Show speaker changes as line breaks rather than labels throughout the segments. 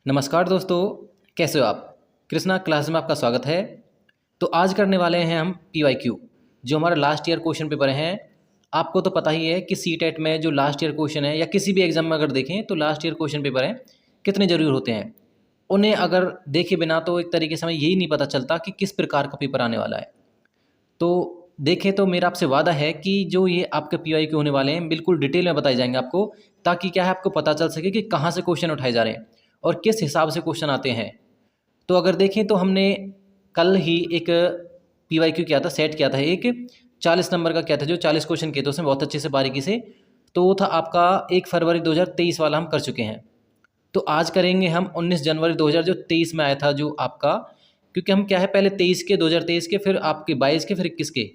नमस्कार दोस्तों, कैसे हो आप। कृष्णा क्लास में आपका स्वागत है। तो आज करने वाले हैं हम PYQ, जो हमारा लास्ट ईयर क्वेश्चन पेपर हैं। आपको तो पता ही है कि CTET में जो लास्ट ईयर क्वेश्चन है या किसी भी एग्जाम में अगर देखें तो लास्ट ईयर क्वेश्चन पेपर हैं कितने जरूरी होते हैं। उन्हें अगर देखे बिना तो एक तरीके से हमें यही नहीं पता चलता कि किस प्रकार का पेपर आने वाला है। तो देखें तो मेरा आपसे वादा है कि जो ये आपके PYQ होने वाले हैं बिल्कुल डिटेल में बताए जाएंगे आपको, ताकि क्या है आपको पता चल सके कि कहाँ से क्वेश्चन उठाए जा रहे हैं और किस हिसाब से क्वेश्चन आते हैं। तो अगर देखें तो हमने कल ही एक PYQ किया था, सेट किया था, एक 40 नंबर का किया था, जो 40 क्वेश्चन किए थे उसमें बहुत अच्छे से बारीकी से। तो वो था आपका 1 फरवरी 2023 वाला, हम कर चुके हैं। तो आज करेंगे हम 19 जनवरी 2023 में आया था जो आपका, क्योंकि हम क्या है पहले 23 के, 2023 के, फिर आपके 22 के, फिर 21 के,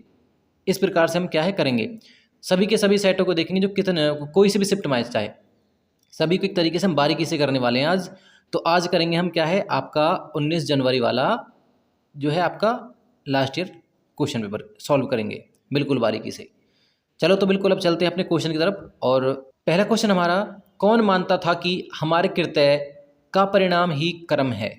इस प्रकार से हम क्या है करेंगे। सभी के सभी सेटों को देखेंगे जो कितने, कोई से भी शिफ्ट में चाहे, सभी को एक तरीके से हम बारीकी से करने वाले हैं आज। तो आज करेंगे हम क्या है आपका 19 जनवरी वाला जो है आपका last year question paper solve करेंगे बिल्कुल बारीकी से। चलो तो बिल्कुल अब चलते हैं अपने क्वेश्चन की तरफ। और पहला क्वेश्चन हमारा, कौन मानता था कि हमारे कृत्य का परिणाम ही कर्म है।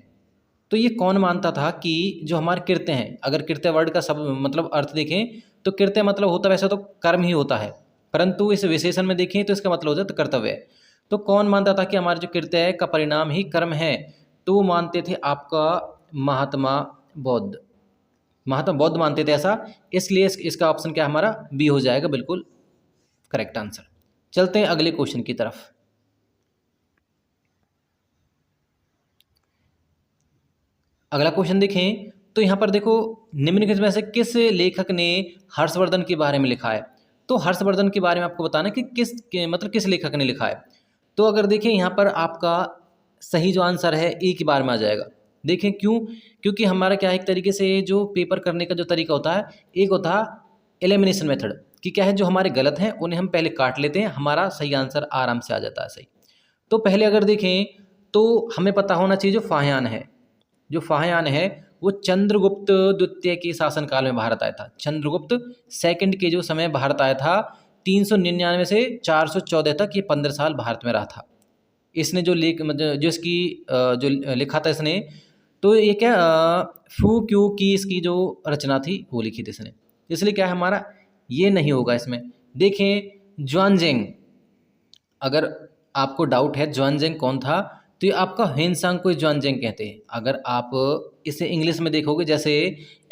तो ये कौन मानता था कि जो हमारे कृत्य हैं, अगर कृत्य वर्ड का सब मतलब अर्थ देखें तो कृत्य मतलब होता वैसा तो कर्म ही होता है, परंतु इस विशेषण में देखें तो इसका मतलब होता है कर्तव्य। तो कौन मानता था कि हमारे जो कृत्य है का परिणाम ही कर्म है। तो वो मानते थे आपका महात्मा बौद्ध। महात्मा बौद्ध मानते थे ऐसा, इसलिए इसका ऑप्शन क्या हमारा बी हो जाएगा, बिल्कुल करेक्ट आंसर। चलते हैं अगले क्वेश्चन की तरफ। अगला क्वेश्चन देखें तो यहाँ पर देखो, निम्नलिखित में से किस लेखक ने हर्षवर्धन के बारे में लिखा है। तो हर्षवर्धन के बारे में आपको बताना कि मतलब किस लेखक ने लिखा है। तो अगर देखें यहाँ पर आपका सही जो आंसर है ए की बार में आ जाएगा। देखें क्यों, क्योंकि हमारा क्या है एक तरीके से जो पेपर करने का जो तरीका होता है, एक होता है एलिमिनेशन मेथड, कि क्या है जो हमारे गलत हैं उन्हें हम पहले काट लेते हैं, हमारा सही आंसर आराम से आ जाता है सही। तो पहले अगर देखें तो हमें पता होना चाहिए जो फाह्यान है, जो फाह्यान है वो चंद्रगुप्त द्वितीय के शासनकाल में भारत आया था। चंद्रगुप्त सेकंड के जो समय भारत आया था 399 से 414 तक, ये 15 साल भारत में रहा था। इसने जो लेख मतलब जो इसकी जो लिखा था इसने, तो ये क्या फू क्यू की इसकी जो रचना थी वो लिखी थी इसने, इसलिए क्या है हमारा ये नहीं होगा इसमें। देखें ज्वानजेंग, अगर आपको डाउट है ज्वानजेंग कौन था, तो ये आपका ह्वेनसांग को ज्वानजेंग कहते हैं। अगर आप इसे इंग्लिश में देखोगे, जैसे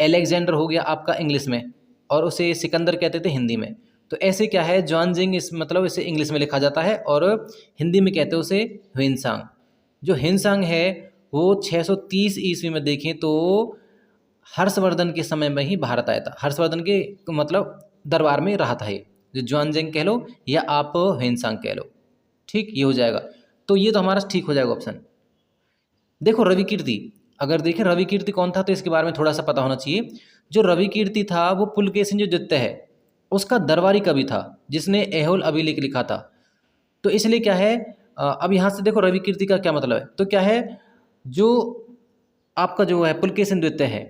एलेक्जेंडर हो गया आपका इंग्लिश में, और उसे सिकंदर कहते थे हिंदी में, तो ऐसे क्या है ज्वानजिंग इस मतलब इसे इंग्लिश में लिखा जाता है और हिंदी में कहते हैं उसे ह्वेनसांग। जो ह्वेनसांग है वो 630 ईस्वी में देखें तो हर्षवर्धन के समय में ही भारत आया था। हर्षवर्धन के मतलब दरबार में रहा था ये, जो ज्वानजेंग कह लो या आप ह्वेनसांग कह लो, ठीक ये हो जाएगा। तो ये तो हमारा ठीक हो जाएगा ऑप्शन। देखो रवि कीर्ति, अगर देखें रवि कीर्ति कौन था तो इसके बारे में थोड़ा सा पता होना चाहिए। जो रवि कीर्ति था वो पुलकेशिन जो द्वितीय है उसका दरबारी कवि था, जिसने ऐहोल अभिलेख लिखा था। तो इसलिए क्या है अब यहाँ से देखो रवि कीर्ति का क्या मतलब है, तो क्या है जो आपका जो है पुलकेशिन द्वितीय है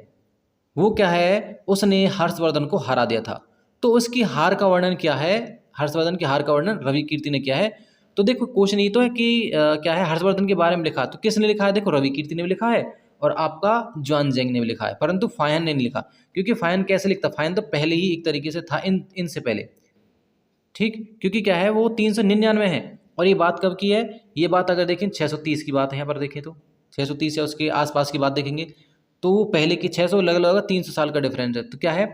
वो क्या है उसने हर्षवर्धन को हरा दिया था। तो उसकी हार का वर्णन क्या है, हर्षवर्धन की हार का वर्णन रवि कीर्ति ने किया है। तो देखो क्वेश्चन ये तो है कि क्या है हर्षवर्धन के बारे में लिखा, तो किसने लिखा है, देखो रवि कीर्ति ने भी लिखा है और आपका ज्वानजेंग ने भी लिखा है, परंतु फायन ने नहीं लिखा। क्योंकि फायन कैसे लिखता, फायन तो पहले ही एक तरीके से था इनसे पहले, ठीक, क्योंकि क्या है वो 399 है। और ये बात कब की है, ये बात अगर देखें 630 की बात है, यहाँ पर देखें तो 630 या उसके आसपास की बात देखेंगे तो पहले की 600 लग लगा 300 साल का डिफरेंस है। तो क्या है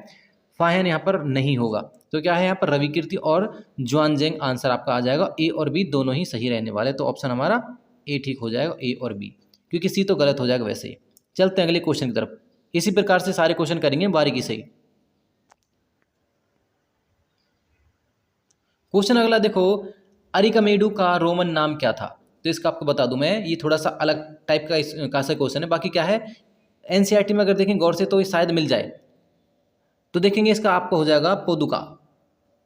फायन यहाँ पर नहीं होगा। तो क्या है यहाँ पर रवि कीर्ति और ज्वानजेंग आंसर आपका आ जाएगा। ए और बी दोनों ही सही रहने वाले, तो ऑप्शन हमारा ए ठीक हो जाएगा, ए और बी, क्योंकि सी तो गलत हो जाएगा वैसे ही। चलते हैं अगले क्वेश्चन की तरफ। इसी प्रकार से सारे क्वेश्चन करेंगे बारीकी से ही। क्वेश्चन अगला देखो, अरिकमेडु का रोमन नाम क्या था। तो इसका आपको बता दूं मैं, ये थोड़ा सा अलग टाइप का सा क्वेश्चन है। बाकी क्या है एनसीईआरटी में अगर देखें गौर से तो ये शायद मिल जाए। तो देखेंगे इसका आपको हो जाएगा पोडुका,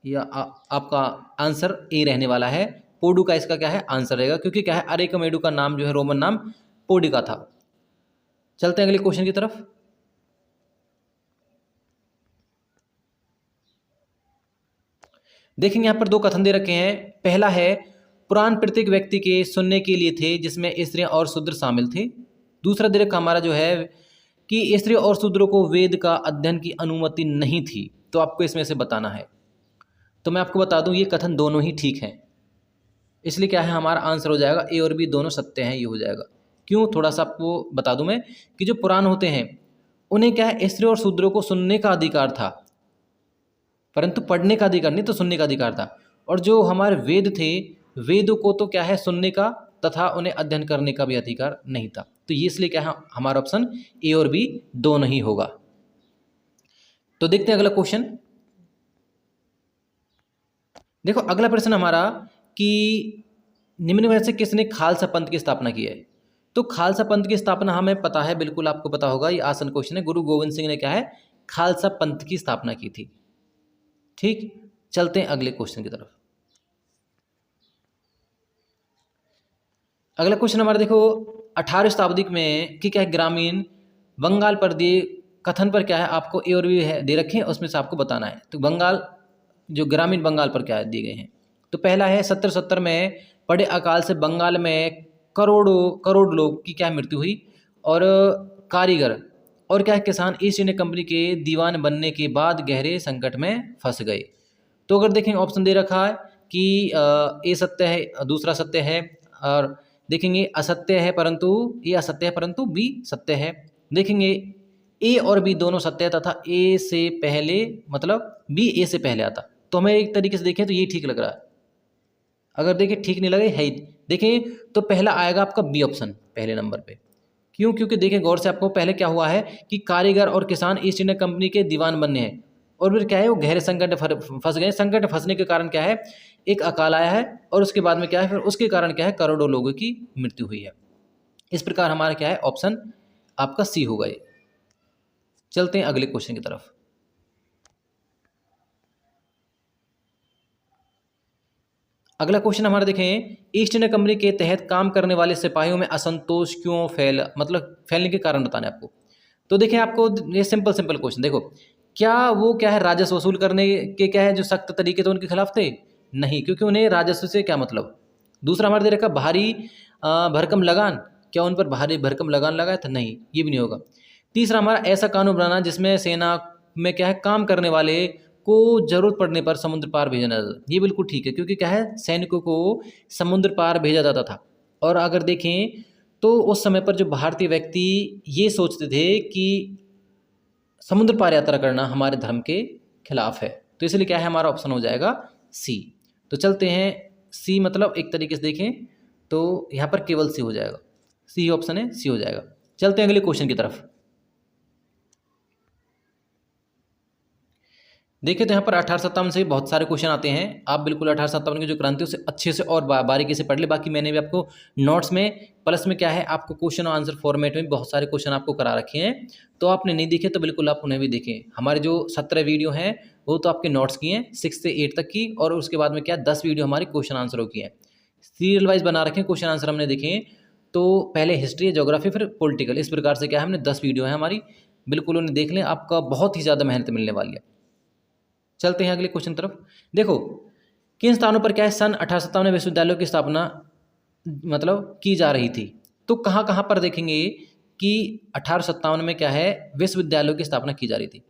या आपका आंसर ए रहने वाला है। पोडुका इसका क्या है आंसर रहेगा, क्योंकि क्या है अरिकमेडु का नाम जो है रोमन नाम पोडिका था। चलते हैं अगले क्वेश्चन की तरफ। देखेंगे यहाँ पर दो कथन दे रखे हैं। पहला है पुराण प्रत्येक व्यक्ति के सुनने के लिए थे जिसमें स्त्रियां और शूद्र शामिल थे। दूसरा दीर्घ हमारा जो है कि स्त्रियों और शूद्रों को वेद का अध्ययन की अनुमति नहीं थी। तो आपको इसमें से बताना है। तो मैं आपको बता दूं ये कथन दोनों ही ठीक हैं, इसलिए क्या है हमारा आंसर हो जाएगा ए और बी दोनों सत्य हैं, ये हो जाएगा। क्यों, थोड़ा सा आपको बता दूं मैं कि जो पुराण होते हैं उन्हें क्या है स्त्रियों और शूद्रों को सुनने का अधिकार था, परंतु पढ़ने का अधिकार नहीं, तो सुनने का अधिकार था। और जो हमारे वेद थे, वेदों को तो क्या है सुनने का तथा उन्हें अध्ययन करने का भी अधिकार नहीं था। तो ये इसलिए क्या है हमारा ऑप्शन ए और बी दोनों ही होगा। तो देखते हैं अगला क्वेश्चन। देखो अगला प्रश्न हमारा कि निम्न में से किसने खालसा पंथ की स्थापना की है। तो खालसा पंथ की स्थापना हमें पता है, बिल्कुल आपको पता होगा, ये आसान क्वेश्चन है। गुरु गोविंद सिंह ने क्या है खालसा पंथ की स्थापना की थी। ठीक, चलते हैं अगले क्वेश्चन की तरफ। अगला क्वेश्चन हमारा देखो 18वीं शताब्दी में कि क्या है ग्रामीण बंगाल पर दिए कथन पर क्या है आपको ए और बी है दे रखे हैं, उसमें से आपको बताना है। तो बंगाल जो ग्रामीण बंगाल पर क्या है दिए गए हैं। तो पहला है 1770 में बड़े अकाल से बंगाल में करोड़ लोग की क्या मृत्यु हुई और कारीगर और क्या है किसान ईस्ट इंडिया कंपनी के दीवान बनने के बाद गहरे संकट में फंस गए। तो अगर देखेंगे ऑप्शन दे रखा है कि ए सत्य है, दूसरा सत्य है, और देखेंगे असत्य है परंतु ए असत्य है परंतु बी सत्य है। देखेंगे ए और बी दोनों सत्य है तथा ए से पहले मतलब बी ए से पहले आता। तो हमें एक तरीके से देखें तो ये ठीक लग रहा है। अगर देखें ठीक नहीं लगे है देखें तो पहला आएगा आपका बी ऑप्शन पहले नंबर पे। क्यों, क्योंकि देखें गौर से आपको पहले क्या हुआ है कि कारीगर और किसान ईस्ट इंडिया कंपनी के दीवान बनने हैं और फिर क्या है वो गहरे संकट फंस गए। संकट फंसने के कारण क्या है एक अकाल आया है और उसके बाद में क्या है फिर उसके कारण क्या है करोड़ों लोगों की मृत्यु हुई है। इस प्रकार हमारा क्या है ऑप्शन आपका सी होगा ये। चलते हैं अगले क्वेश्चन की तरफ। अगला क्वेश्चन हमारा देखें ईस्ट इंडिया कंपनी के तहत काम करने वाले सिपाहियों में असंतोष क्यों फैलने के कारण बताने आपको। तो देखें आपको ये सिंपल क्वेश्चन देखो, क्या वो क्या है राजस्व वसूल करने के क्या है जो सख्त तरीके थे उनके खिलाफ थे? नहीं, क्योंकि उन्हें राजस्व से क्या मतलब। दूसरा हमारे दे रखा भारी भरकम लगान, क्या उन पर भारी भरकम लगान लगाया था? नहीं, ये भी नहीं होगा। तीसरा हमारा ऐसा कानून बनाना जिसमें सेना में क्या है काम करने वाले को जरूरत पड़ने पर समुद्र पार भेजा जाता था। ये बिल्कुल ठीक है, क्योंकि क्या है सैनिकों को समुद्र पार भेजा जाता था। और अगर देखें तो उस समय पर जो भारतीय व्यक्ति ये सोचते थे कि समुद्र पार यात्रा करना हमारे धर्म के खिलाफ है, तो इसलिए क्या है हमारा ऑप्शन हो जाएगा सी। तो चलते हैं सी, मतलब एक तरीके से देखें तो यहाँ पर केवल सी हो जाएगा, सी ऑप्शन है, सी हो जाएगा। चलते हैं अगले क्वेश्चन की तरफ। देखिए तो यहाँ पर 1857 से बहुत सारे क्वेश्चन आते हैं। आप बिल्कुल 1857 की जो क्रांति उसे अच्छे से और बारीकी से पढ़ ले। बाकी मैंने भी आपको नोट्स में प्लस में क्या है आपको क्वेश्चन और आंसर फॉर्मेट में बहुत सारे क्वेश्चन आपको करा रखे हैं, तो आपने नहीं देखे तो बिल्कुल आप उन्हें भी देखें। हमारे जो 17 वीडियो हैं वो तो आपके नोट्स की हैं 6 से 8 तक की, और उसके बाद में क्या 10 वीडियो हमारी क्वेश्चन आंसरों की हैं। सीरियल वाइज बना रखे हैं क्वेश्चन आंसर हमने देखे, तो पहले हिस्ट्री, ज्योग्राफी, फिर पॉलिटिकल, इस प्रकार से क्या है हमने 10 वीडियो है हमारी, बिल्कुल उन्हें देख लें, आपका बहुत ही ज़्यादा मेहनत मिलने वाली है। चलते हैं अगले क्वेश्चन तरफ। देखो किन स्थानों पर क्या है सन 1857 में विश्वविद्यालयों की स्थापना मतलब की जा रही थी। तो कहाँ कहाँ पर देखेंगे कि 1857 में क्या है विश्वविद्यालयों की स्थापना की जा रही थी।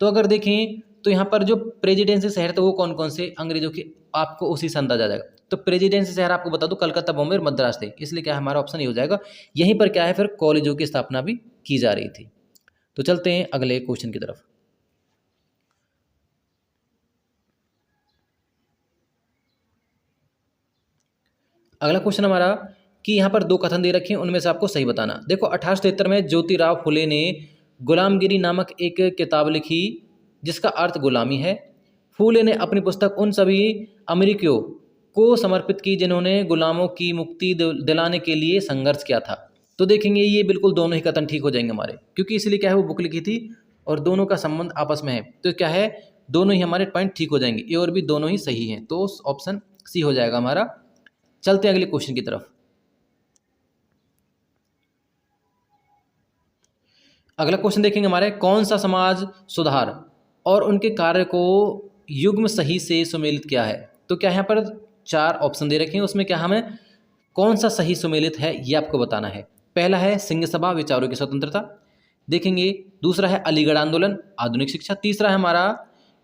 तो अगर देखें तो यहाँ पर जो प्रेसिडेंसी शहर थे वो कौन कौन से अंग्रेजों के, आपको उसी से अंदाजा आ जाएगा। तो प्रेसिडेंसी शहर आपको बता दूं कलकत्ता, बॉम्बे और मद्रास थे, इसलिए क्या हमारा ऑप्शन ये हो जाएगा। यहीं पर क्या है फिर कॉलेजों की स्थापना भी की जा रही थी। तो चलते हैं अगले क्वेश्चन की तरफ। अगला क्वेश्चन हमारा कि यहाँ पर 2 कथन दे रखे हैं, उनमें से आपको सही बताना। देखो 1873 में ज्योतिराव फुले ने गुलामगिरी नामक एक किताब लिखी जिसका अर्थ गुलामी है। फुले ने अपनी पुस्तक उन सभी अमेरिकियों को समर्पित की जिन्होंने गुलामों की मुक्ति दिलाने के लिए संघर्ष किया था। तो देखेंगे ये बिल्कुल दोनों ही कथन ठीक हो जाएंगे हमारे, क्योंकि इसलिए क्या है वो बुक लिखी थी और दोनों का संबंध आपस में है, तो क्या है दोनों ही हमारे पॉइंट ठीक हो जाएंगे, ए और बी दोनों ही सही हैं, तो ऑप्शन सी हो जाएगा हमारा। चलते हैं अगले क्वेश्चन की तरफ। अगला क्वेश्चन देखेंगे हमारे कौन सा समाज सुधार और उनके कार्य को युग्म सही से सुमेलित किया है। तो क्या यहाँ पर 4 ऑप्शन दे रखे हैं, उसमें क्या हमें कौन सा सही सुमेलित है ये आपको बताना है। पहला है सिंह सभा, विचारों की स्वतंत्रता देखेंगे। दूसरा है अलीगढ़ आंदोलन, आधुनिक शिक्षा। तीसरा है हमारा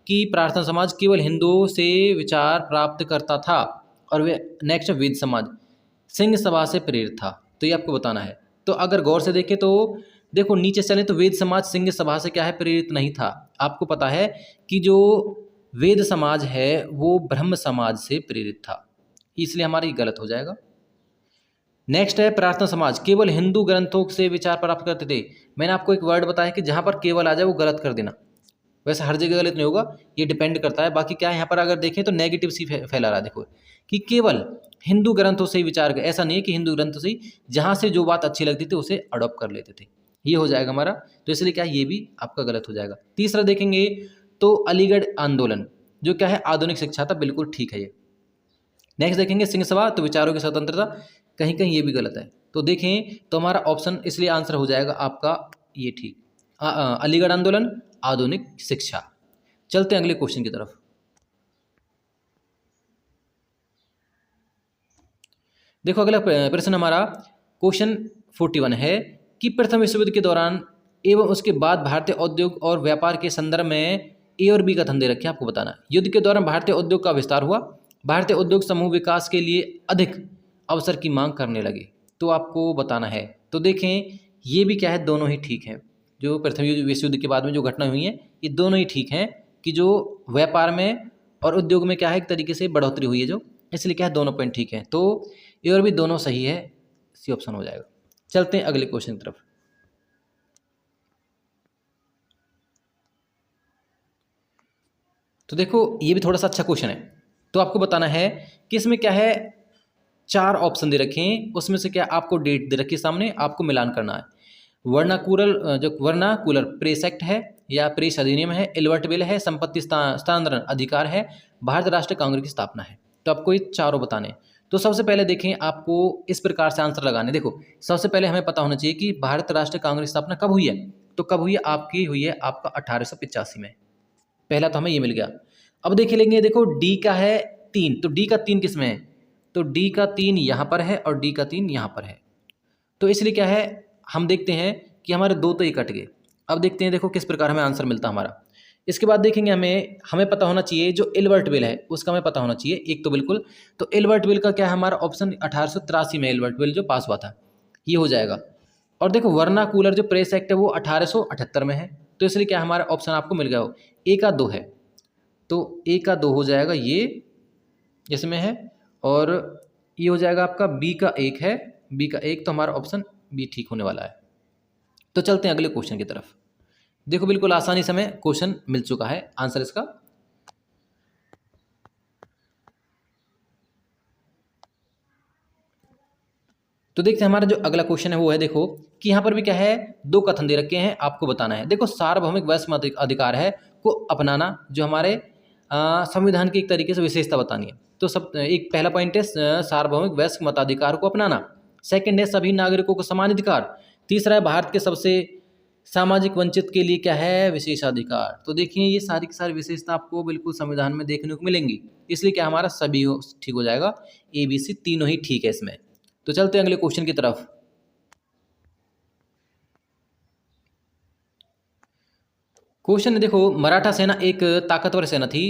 कि प्रार्थना समाज केवल हिंदुओं से विचार प्राप्त करता था। और वे नेक्स्ट वेद समाज सिंह सभा से प्रेरित था। तो ये आपको बताना है। तो अगर गौर से देखें तो देखो नीचे चले तो वेद समाज सिंह सभा से क्या है, प्रेरित नहीं था। आपको पता है कि जो वेद समाज है वो ब्रह्म समाज से प्रेरित था, इसलिए हमारा ये गलत हो जाएगा। नेक्स्ट है प्रार्थना समाज केवल हिंदू ग्रंथों से विचार प्राप्त करते थे। मैंने आपको एक वर्ड बताया कि जहाँ पर केवल आ जाए वो गलत कर देना। वैसे हर जगह गलत नहीं होगा, ये डिपेंड करता है। बाकी क्या है यहाँ पर अगर देखें तो नेगेटिव सी फैला रहा है। देखो कि केवल हिंदू ग्रंथों से ही विचार कर, ऐसा नहीं है कि हिंदू ग्रंथों से जहाँ से जो बात अच्छी लगती थी उसे अडॉप्ट कर लेते थे, ये हो जाएगा हमारा। तो इसलिए क्या ये भी आपका गलत हो जाएगा। तीसरा देखेंगे तो अलीगढ़ आंदोलन जो क्या है आधुनिक शिक्षा था, बिल्कुल ठीक है ये। नेक्स्ट देखेंगे सिंह सभा तो विचारों की स्वतंत्रता, कहीं कहीं ये भी गलत है। तो देखें तो हमारा ऑप्शन इसलिए आंसर हो जाएगा आपका ये ठीक, अलीगढ़ आंदोलन आधुनिक शिक्षा। चलते हैं अगले क्वेश्चन की तरफ। देखो अगला प्रश्न हमारा क्वेश्चन 41 है कि प्रथम विश्व युद्ध के दौरान एवं उसके बाद भारतीय उद्योग और व्यापार के संदर्भ में ए और बी का धंधे रखे आपको बताना है। युद्ध के दौरान भारतीय उद्योग का विस्तार हुआ, भारतीय उद्योग समूह विकास के लिए अधिक अवसर की मांग करने लगे, तो आपको बताना है। तो देखें ये भी क्या है, दोनों ही ठीक है। जो प्रथम विश्व युद्ध के बाद में जो घटना हुई है ये दोनों ही ठीक हैं कि जो व्यापार में और उद्योग में क्या है एक तरीके से बढ़ोतरी हुई है जो, इसलिए क्या है दोनों पॉइंट ठीक हैं। तो ये और भी दोनों सही है, सी ऑप्शन हो जाएगा। चलते हैं अगले क्वेश्चन की तरफ। तो देखो ये भी थोड़ा सा अच्छा क्वेश्चन है। तो आपको बताना है कि इसमें क्या है 4 ऑप्शन दे रखे हैं, उसमें से क्या आपको डेट दे रखी है सामने, आपको मिलान करना है। वर्नाकुलर प्रेस एक्ट है या प्रेस अधिनियम है, एल्बर्ट बिल है, संपत्ति स्थानांतरण अधिकार है, भारत राष्ट्र कांग्रेस की स्थापना है। तो आपको ये चारों बताने। तो सबसे पहले देखें आपको इस प्रकार से आंसर लगाने। देखो सबसे पहले हमें पता होना चाहिए कि भारत राष्ट्र कांग्रेस की स्थापना कब हुई है। तो कब हुई है आपकी, हुई है आपका 1885 में। पहला तो हमें ये मिल गया। अब देख लेंगे, देखो डी का है 3, तो डी का 3 किस में है, तो डी का 3 यहाँ पर है और डी का 3 यहाँ पर है। तो इसलिए क्या है हम देखते हैं कि हमारे 2 तो ये कट गए। अब देखते हैं देखो किस प्रकार हमें आंसर मिलता हमारा। इसके बाद देखेंगे हमें पता होना चाहिए जो एल्बर्ट बिल है उसका हमें पता होना चाहिए एक तो बिल्कुल। तो एल्बर्ट बिल का क्या है हमारा ऑप्शन 1883 में एल्बर्ट बिल जो पास हुआ था, ये हो जाएगा। और देखो वर्नाकुलर जो प्रेस एक्ट है वो 1878 में है, तो इसलिए क्या हमारा ऑप्शन आपको मिल गया हो ए का 2 है। तो ए का 2 हो जाएगा ये इसमें है, और ये हो जाएगा आपका बी का 1 है, बी का 1, तो हमारा ऑप्शन बी ठीक होने वाला है। तो चलते हैं अगले क्वेश्चन की तरफ। देखो बिल्कुल आसानी से हमें क्वेश्चन मिल चुका है आंसर इसका। तो देखते हैं हमारा जो अगला क्वेश्चन है वो है, देखो कि यहाँ पर भी क्या है 2 कथन दे रखे हैं, आपको बताना है। देखो सार्वभौमिक वैश्विक अधिकार है को अपनाना जो हमारे संविधान की एक तरीके से विशेषता बतानी है। तो सब एक पहला पॉइंट है सार्वभौमिक वैश्विक मताधिकार को अपनाना, सेकंड है सभी नागरिकों को समान अधिकार, तीसरा है भारत के सबसे सामाजिक वंचित के लिए क्या है विशेषाधिकार। तो देखिए ये सारी की सारी विशेषता आपको बिल्कुल संविधान में देखने को मिलेंगी, इसलिए क्या हमारा सभी ठीक हो जाएगा, ए बी सी तीनों ही ठीक है इसमें। तो चलते हैं अगले क्वेश्चन की तरफ। क्वेश्चन देखो मराठा सेना एक ताकतवर सेना थी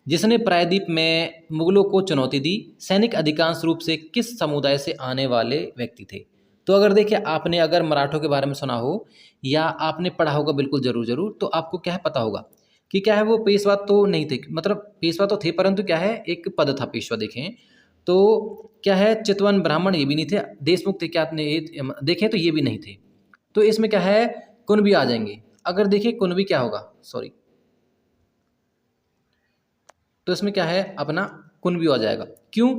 जिसने प्रायद्वीप में मुगलों को चुनौती दी, सैनिक अधिकांश रूप से किस समुदाय से आने वाले व्यक्ति थे। तो अगर देखिए आपने अगर मराठों के बारे में सुना हो या आपने पढ़ा होगा बिल्कुल जरूर, तो आपको क्या है पता होगा कि क्या है वो पेशवा तो नहीं थे, मतलब पेशवा तो थे परंतु क्या है एक पद था पेशवा। देखें तो क्या है चितवन ब्राह्मण ये भी नहीं थे, देशमुख थे क्या आपने देखें तो ये भी नहीं थे। तो इसमें क्या है कुणबी आ जाएंगे। अगर देखिए कुणबी क्या होगा, सॉरी, तो इसमें क्या है अपना कुणबी आ जाएगा। क्यों,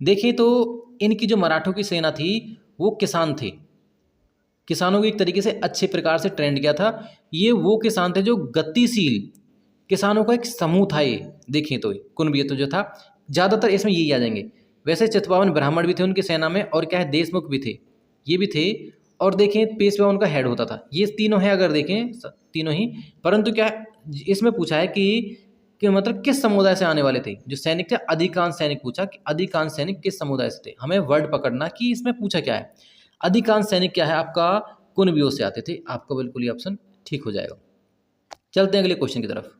देखिए तो इनकी जो मराठों की सेना थी वो किसान थे, किसानों को एक तरीके से अच्छे प्रकार से ट्रेंड किया था। ये वो किसान थे जो गतिशील किसानों का एक समूह था ये। देखें तो कुणबी तो जो था ज़्यादातर इसमें यही आ जाएंगे। वैसे चितपावन ब्राह्मण भी थे उनकी सेना में, और क्या है देशमुख भी थे, ये भी थे, और देखें पेशवा उनका हेड होता था। ये तीनों है अगर देखें तीनों ही, परंतु क्या इसमें पूछा है कि कि मतलब किस समुदाय से आने वाले थे जो सैनिक थे। अधिकांश सैनिक पूछा कि अधिकांश सैनिक किस समुदाय से थे। हमें वर्ड पकड़ना कि इसमें पूछा क्या है। अधिकांश सैनिक क्या है आपका कुनबियों से आते थे। आपका बिल्कुल ये ऑप्शन ठीक हो जाएगा। चलते हैं अगले क्वेश्चन की तरफ।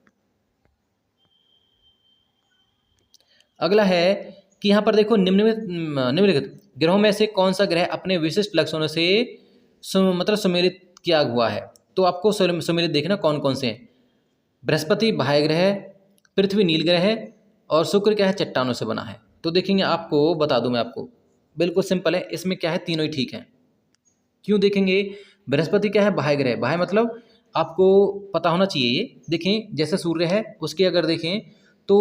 अगला है कि यहाँ पर देखो निम्नलिखित ग्रहों में से कौन सा ग्रह अपने विशिष्ट लक्षणों से मतलब सुमेलित किया हुआ है। तो आपको सुमेलित देखना कौन कौन से हैं। बृहस्पति बाह्य ग्रह है, पृथ्वी नील ग्रह है, और शुक्र क्या है चट्टानों से बना है। तो देखेंगे आपको बता दूं मैं आपको, बिल्कुल सिंपल है। इसमें क्या है तीनों ही ठीक हैं। क्यों देखेंगे, बृहस्पति क्या है बाह्य ग्रह, बाह्य मतलब आपको पता होना चाहिए ये। देखें जैसे सूर्य है उसके अगर देखें तो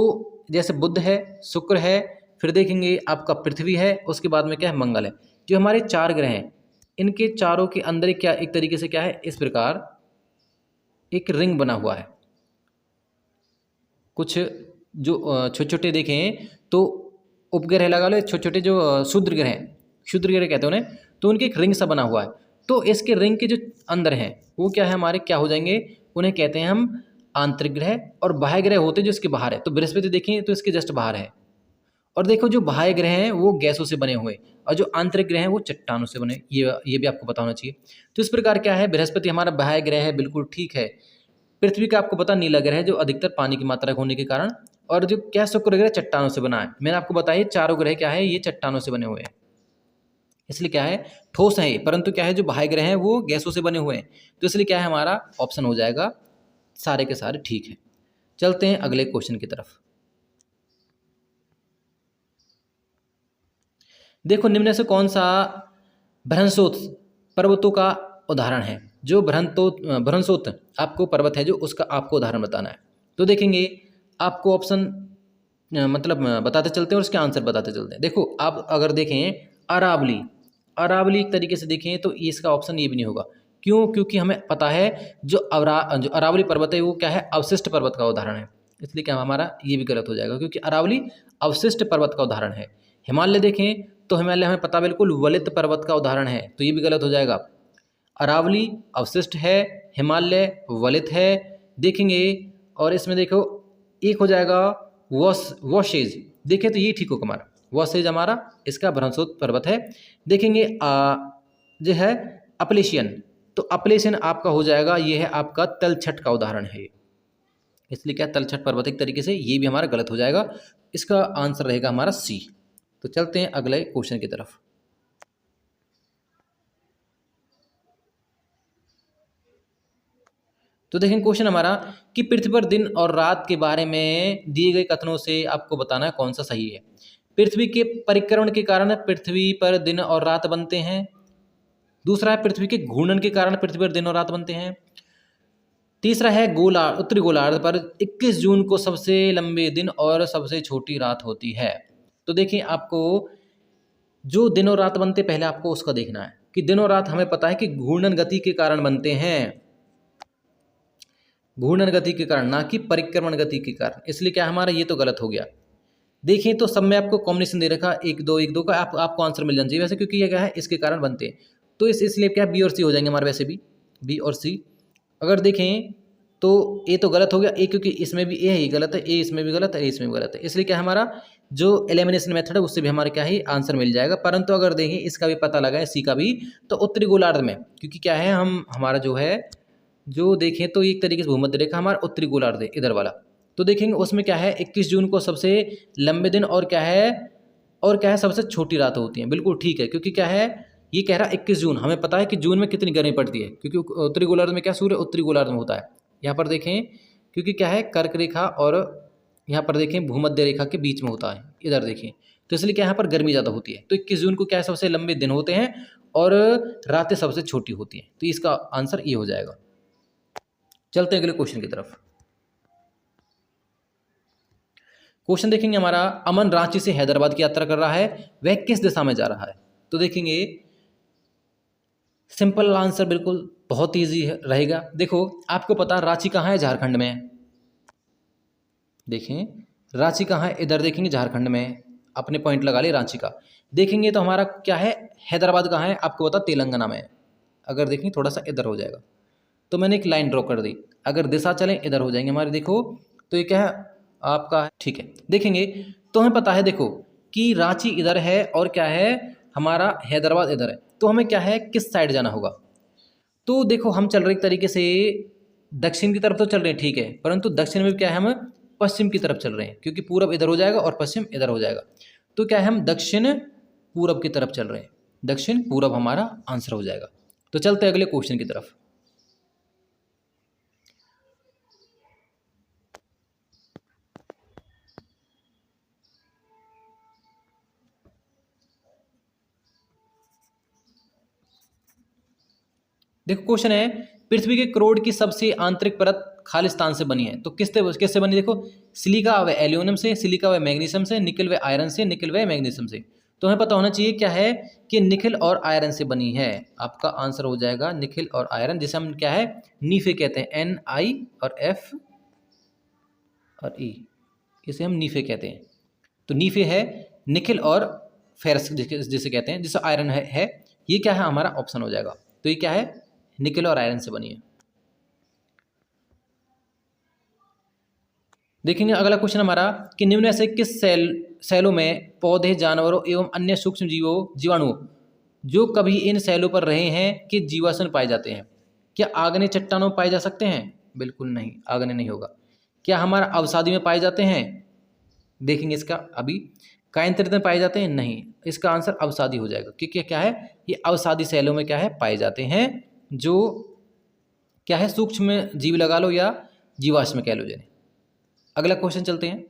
जैसे बुध है, शुक्र है, फिर देखेंगे आपका पृथ्वी है, उसके बाद में क्या है मंगल है। जो हमारे चार ग्रह हैं इनके चारों के अंदर क्या एक तरीके से क्या है इस प्रकार एक रिंग बना हुआ है। कुछ जो छोटे छोटे देखें तो उपग्रह लगा लो, छोटे छोटे जो क्षुद्र ग्रह हैं, क्षुद्र ग्रह कहते हैं उन्हें, तो उनके एक रिंग सा बना हुआ है। तो इसके रिंग के जो अंदर हैं वो क्या है हमारे क्या हो जाएंगे, उन्हें कहते हैं हम आंतरिक ग्रह। और बाह्य ग्रह होते हैं जो इसके बाहर है। तो बृहस्पति देखें तो इसके जस्ट बाहर है। और देखो जो बाह्य ग्रह हैं वो गैसों से बने हुए, और जो आंतरिक ग्रह हैं वो चट्टानों से बने। ये भी आपको पता होना चाहिए। तो इस प्रकार क्या है, बृहस्पति हमारा बाह्य ग्रह है, बिल्कुल ठीक है। पृथ्वी का आपको पता नीला ग्रह है जो अधिकतर पानी की मात्रा होने के कारण, और जो क्या शुक्र ग्रह चट्टानों से बना है। मैंने आपको बताया चारों ग्रह क्या है ये चट्टानों से बने हुए हैं, इसलिए क्या है ठोस है ये। परंतु क्या है जो बाह्य ग्रह हैं वो गैसों से बने हुए हैं। तो इसलिए क्या है हमारा ऑप्शन हो जाएगा सारे के सारे ठीक है। चलते हैं अगले क्वेश्चन की तरफ। देखो निम्न से कौन सा भ्रंशोत पर्वतों का उदाहरण है। जो भ्रंशोत आपको पर्वत है जो उसका आपको उदाहरण बताना है। तो देखेंगे आपको ऑप्शन मतलब बताते चलते हैं और उसके आंसर बताते चलते हैं। देखो आप अगर देखें अरावली, अरावली एक तरीके से देखें तो इसका ऑप्शन ये भी नहीं होगा। क्यों, क्योंकि हमें पता है जो अरावली पर्वत है वो क्या है अवशिष्ट पर्वत का उदाहरण है। इसलिए क्या हमारा ये भी गलत हो जाएगा क्योंकि अरावली अवशिष्ट पर्वत का उदाहरण है। हिमालय देखें तो हिमालय हमें पता बिल्कुल वलित पर्वत का उदाहरण है, तो ये भी गलत हो जाएगा। अरावली अवशिष्ट है, हिमालय वलित है। देखेंगे और इसमें देखो एक हो जाएगा वोशेज। देखें तो ये ठीक होगा हमारा वोशेज, हमारा इसका भ्रंशोत पर्वत है। देखेंगे जो है अपलेशियन, तो अपलेशियन आपका हो जाएगा ये है आपका तलछट का उदाहरण है। इसलिए क्या तलछट पर्वत एक तरीके से ये भी हमारा गलत हो जाएगा। इसका आंसर रहेगा हमारा सी। तो चलते हैं अगले क्वेश्चन की तरफ। तो देखें क्वेश्चन हमारा कि पृथ्वी पर दिन और रात के बारे में दिए गए कथनों से आपको बताना है कौन सा सही है। पृथ्वी के परिक्रमण के कारण पृथ्वी पर दिन और रात बनते हैं। दूसरा है पृथ्वी के घूर्णन के कारण पृथ्वी पर दिन और रात बनते हैं। तीसरा है गोलार्ध, उत्तरी गोलार्ध पर 21 जून को सबसे लंबे दिन और सबसे छोटी रात होती है। तो देखिए आपको जो दिन और रात बनते पहले आपको उसका देखना है कि दिन और रात हमें पता है कि घूर्णन गति के कारण बनते हैं, घूर्णन गति के कारण, ना कि परिक्रमण गति के कारण। इसलिए क्या हमारा ये तो गलत हो गया। देखिए तो सब में आपको कॉम्बिनेशन दे रखा 1 2 1 2 का, आपको आंसर मिल जाना चाहिए वैसे, क्योंकि ये क्या है इसके कारण बनते हैं। तो इसलिए क्या बी और सी हो जाएंगे हमारे, वैसे भी बी और सी। अगर देखें तो ए तो गलत हो गया, ए क्योंकि इसमें भी ए ही गलत है, ए इसमें भी गलत है, ए इसमें भी गलत है। इसलिए क्या हमारा जो एलिमिनेशन मेथड है उससे भी हमारे क्या है आंसर मिल जाएगा। परंतु अगर देखें इसका भी पता लगा है सी का भी, तो उत्तरी गोलार्ध में, क्योंकि क्या है हम हमारा जो है जो देखें तो एक तरीके से भूमध्य रेखा हमारा उत्तरी गोलार्ध है इधर वाला। तो देखेंगे उसमें क्या है 21 जून को सबसे लंबे दिन और क्या है सबसे छोटी रात होती है। बिल्कुल ठीक है, क्योंकि क्या है ये कह रहा है 21 जून, हमें पता है कि जून में कितनी गर्मी पड़ती है, क्योंकि उत्तरी गोलार्ध में क्या सूर्य उत्तरी गोलार्ध में होता है। यहाँ पर देखें क्योंकि क्या है कर्क रेखा और यहाँ पर देखें भूमध्य रेखा के बीच में होता है, इधर देखें, तो इसलिए क्या यहाँ पर गर्मी ज़्यादा होती है। तो 21 जून को क्या है सबसे लंबे दिन होते हैं और रातें सबसे छोटी होती हैं। तो इसका आंसर ये हो जाएगा। चलते हैं अगले क्वेश्चन की तरफ। क्वेश्चन देखेंगे हमारा, अमन रांची से हैदराबाद की यात्रा कर रहा है, वह किस दिशा में जा रहा है। तो देखेंगे सिंपल आंसर बिल्कुल बहुत इजी रहेगा। देखो आपको पता रांची कहाँ है, झारखंड में है। देखें रांची कहाँ है, इधर देखेंगे झारखंड में, अपने पॉइंट लगा ले रांची का। देखेंगे तो हमारा क्या है हैदराबाद कहाँ है, आपको पता तेलंगाना में है। अगर देखेंगे थोड़ा सा इधर हो जाएगा, तो मैंने एक लाइन ड्रॉ कर दी। अगर दिशा चलें इधर हो जाएंगे हमारे, देखो तो ये क्या है आपका, ठीक है। देखेंगे तो हमें पता है देखो कि रांची इधर है और क्या है हमारा हैदराबाद इधर है, तो हमें क्या है किस साइड जाना होगा। तो देखो हम चल रहे एक तरीके से दक्षिण की तरफ तो चल रहे हैं, ठीक है, परंतु दक्षिण में क्या है हम पश्चिम की तरफ चल रहे हैं, क्योंकि पूरब इधर हो जाएगा और पश्चिम इधर हो जाएगा। तो क्या है हम दक्षिण पूरब की तरफ चल रहे हैं, दक्षिण पूरब हमारा आंसर हो जाएगा। तो चलते हैं अगले क्वेश्चन की तरफ। देखो क्वेश्चन है, पृथ्वी के करोड़ की सबसे आंतरिक परत खालिस्तान से बनी है, तो किससे बनी। देखो सिलिका व एल्यूमिनियम से, सिलिका व मैग्नीशियम से, निकल व आयरन से, निकल व मैग्नीशियम से। तो हमें पता होना चाहिए क्या है कि निकल और आयरन से बनी है। आपका आंसर हो जाएगा निकल और आयरन, जिसे हम क्या है नीफे कहते हैं, NI और F और E, इसे हम नीफे कहते हैं। तो नीफे है निकल और फेरस जिसे कहते हैं, जिसे आयरन है। ये क्या है हमारा ऑप्शन हो जाएगा। तो ये क्या है निकल और आयरन से बनी है। देखेंगे अगला क्वेश्चन हमारा कि निम्न में से किस सेलों में पौधे, जानवरों एवं अन्य सूक्ष्म जीवाणु जो कभी इन सेलों पर रहे हैं कि जीवाश्म पाए जाते हैं। क्या आग्नेय चट्टानों में पाए जा सकते हैं? बिल्कुल नहीं, आग्नेय नहीं होगा। क्या हमारा अवसादी में पाए जाते हैं? देखेंगे इसका अभी। कायंत्रित में पाए जाते हैं? नहीं, इसका आंसर अवसादी हो जाएगा, क्योंकि क्या है ये अवसादी सेलों में क्या है पाए जाते हैं, जो क्या है सूक्ष्म जीव लगा लो या जीवाश्म कह लो जिन्हें। अगला क्वेश्चन चलते हैं।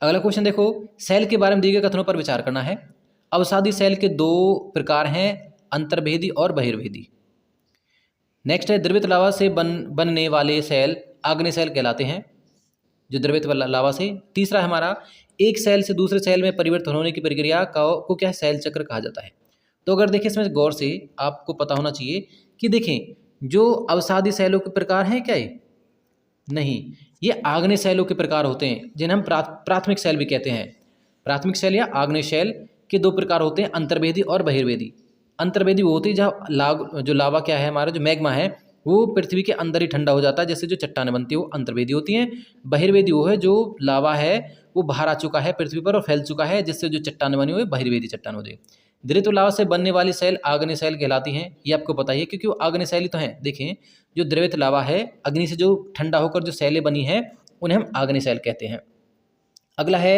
अगला क्वेश्चन देखो, सेल के बारे में दिए गए कथनों पर विचार करना है। अवसादी सेल के दो प्रकार हैं, अंतर्भेदी और बहिर्भेदी। नेक्स्ट है द्रवित लावा से बनने वाले सेल आग्नेय सेल कहलाते हैं, जो द्रवित लावा से। तीसरा है हमारा एक सेल से दूसरे सेल में परिवर्तन होने की प्रक्रिया को क्या सेल चक्र कहा जाता है। तो अगर देखें इसमें गौर से आपको पता होना चाहिए कि देखें जो अवसादी सेलों के प्रकार हैं क्या ये नहीं, ये आग्नेय सेलों के प्रकार होते हैं, जिन्हें हम प्राथमिक सेल भी कहते हैं। प्राथमिक सेल या आग्नेय सेल के दो प्रकार होते हैं, अंतर्भेदी और बहिर्भेदी। अंतर्भेदी वो होती है जहाँ जो लावा क्या है हमारा जो मैग्मा है वो पृथ्वी के अंदर ही ठंडा हो जाता है, जैसे जो चट्टानें बनती है वो अंतर्भेदी होती हैं। बहिर्भेदी वो है जो लावा है वो बाहर आ चुका है पृथ्वी पर और फैल चुका है, जिससे जो चट्टानें बनी हुई है बहिर्भेदी चट्टान हो जाए। द्रवित लावा से बनने वाली सेल आग्नेय सेल कहलाती हैं, ये आपको पता ही है क्योंकि वो आग्नेय सेल ही तो हैं। देखें जो द्रवित लावा है अग्नि से जो ठंडा होकर जो सेलें बनी हैं उन्हें हम आग्नेय सेल कहते हैं। अगला है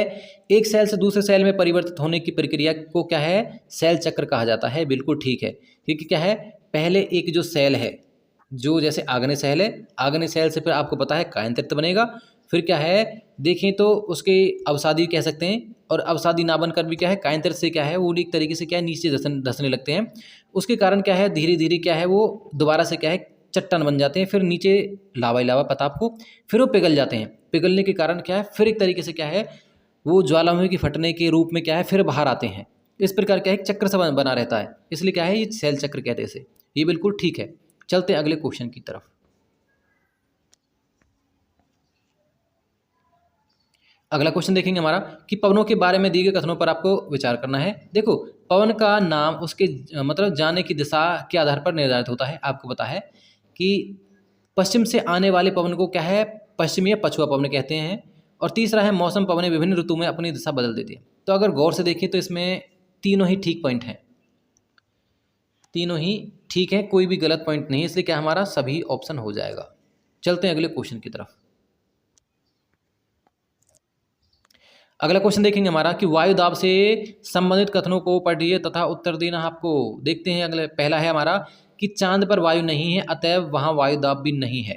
एक सेल से दूसरे सेल में परिवर्तित होने की प्रक्रिया को क्या है सेल चक्र कहा जाता है। बिल्कुल ठीक है, क्योंकि क्या है पहले एक जो सेल है जो जैसे आग्नेय सेल है, आग्नेय सेल से फिर आपको पता है कायंत्रित बनेगा, फिर क्या है देखें तो उसके अवसादी कह सकते हैं, और अवसादी ना बनकर भी क्या है कायंत्रित से क्या है वो एक तरीके से क्या है नीचे धंसने लगते हैं। उसके कारण क्या है धीरे धीरे क्या है वो दोबारा से क्या है चट्टान बन जाते हैं, फिर नीचे लावा ही लावा पता आपको, फिर वो पिघल जाते हैं। पिघलने के कारण क्या है फिर एक तरीके से क्या है वो ज्वालामुखी के फटने के रूप में क्या है फिर बाहर आते हैं। इस प्रकार क्या है चक्र सा बना रहता है, इसलिए क्या है ये सेल चक्र कहते हैं इसे। ये बिल्कुल ठीक है। चलते हैं अगले क्वेश्चन की तरफ। अगला क्वेश्चन देखेंगे हमारा कि पवनों के बारे में दिए गए कथनों पर आपको विचार करना है। देखो पवन का नाम उसके मतलब जाने की दिशा के आधार पर निर्धारित होता है। आपको पता है कि पश्चिम से आने वाले पवन को क्या है पश्चिमी या पछुआ पवन कहते हैं। और तीसरा है मौसम पवनें विभिन्न ऋतु में अपनी दिशा बदल देती है। तो अगर गौर से देखें तो इसमें तीनों ही ठीक पॉइंट हैं, तीनों ही ठीक है, कोई भी गलत पॉइंट नहीं है, इसलिए क्या हमारा सभी ऑप्शन हो जाएगा। चलते हैं अगले क्वेश्चन की तरफ। अगला क्वेश्चन देखेंगे हमारा कि वायु दाब से संबंधित कथनों को पढ़िए तथा उत्तर देना आपको। देखते हैं अगले पहला है हमारा कि चांद पर वायु नहीं है अतएव वहां वायु दाब भी नहीं है।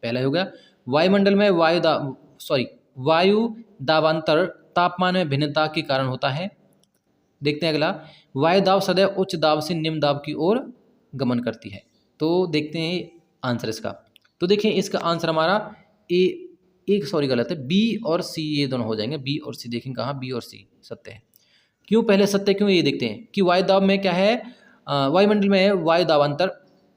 पहला हो गया वायुमंडल में वायु दाबांतर तापमान में भिन्नता के कारण होता है। देखते हैं अगला वायु दाब सदैव उच्च दाब से निम्न दाब की ओर गमन करती है। तो देखते हैं आंसर इसका। तो देखिए इसका आंसर हमारा गलत है, बी और सी ये दोनों हो जाएंगे। बी और सी देखें कहाँ बी और सी सत्य है। क्यों पहले सत्य क्यों ये देखते हैं कि वायु दाब में क्या है वायुमंडल में वायु दाबांतर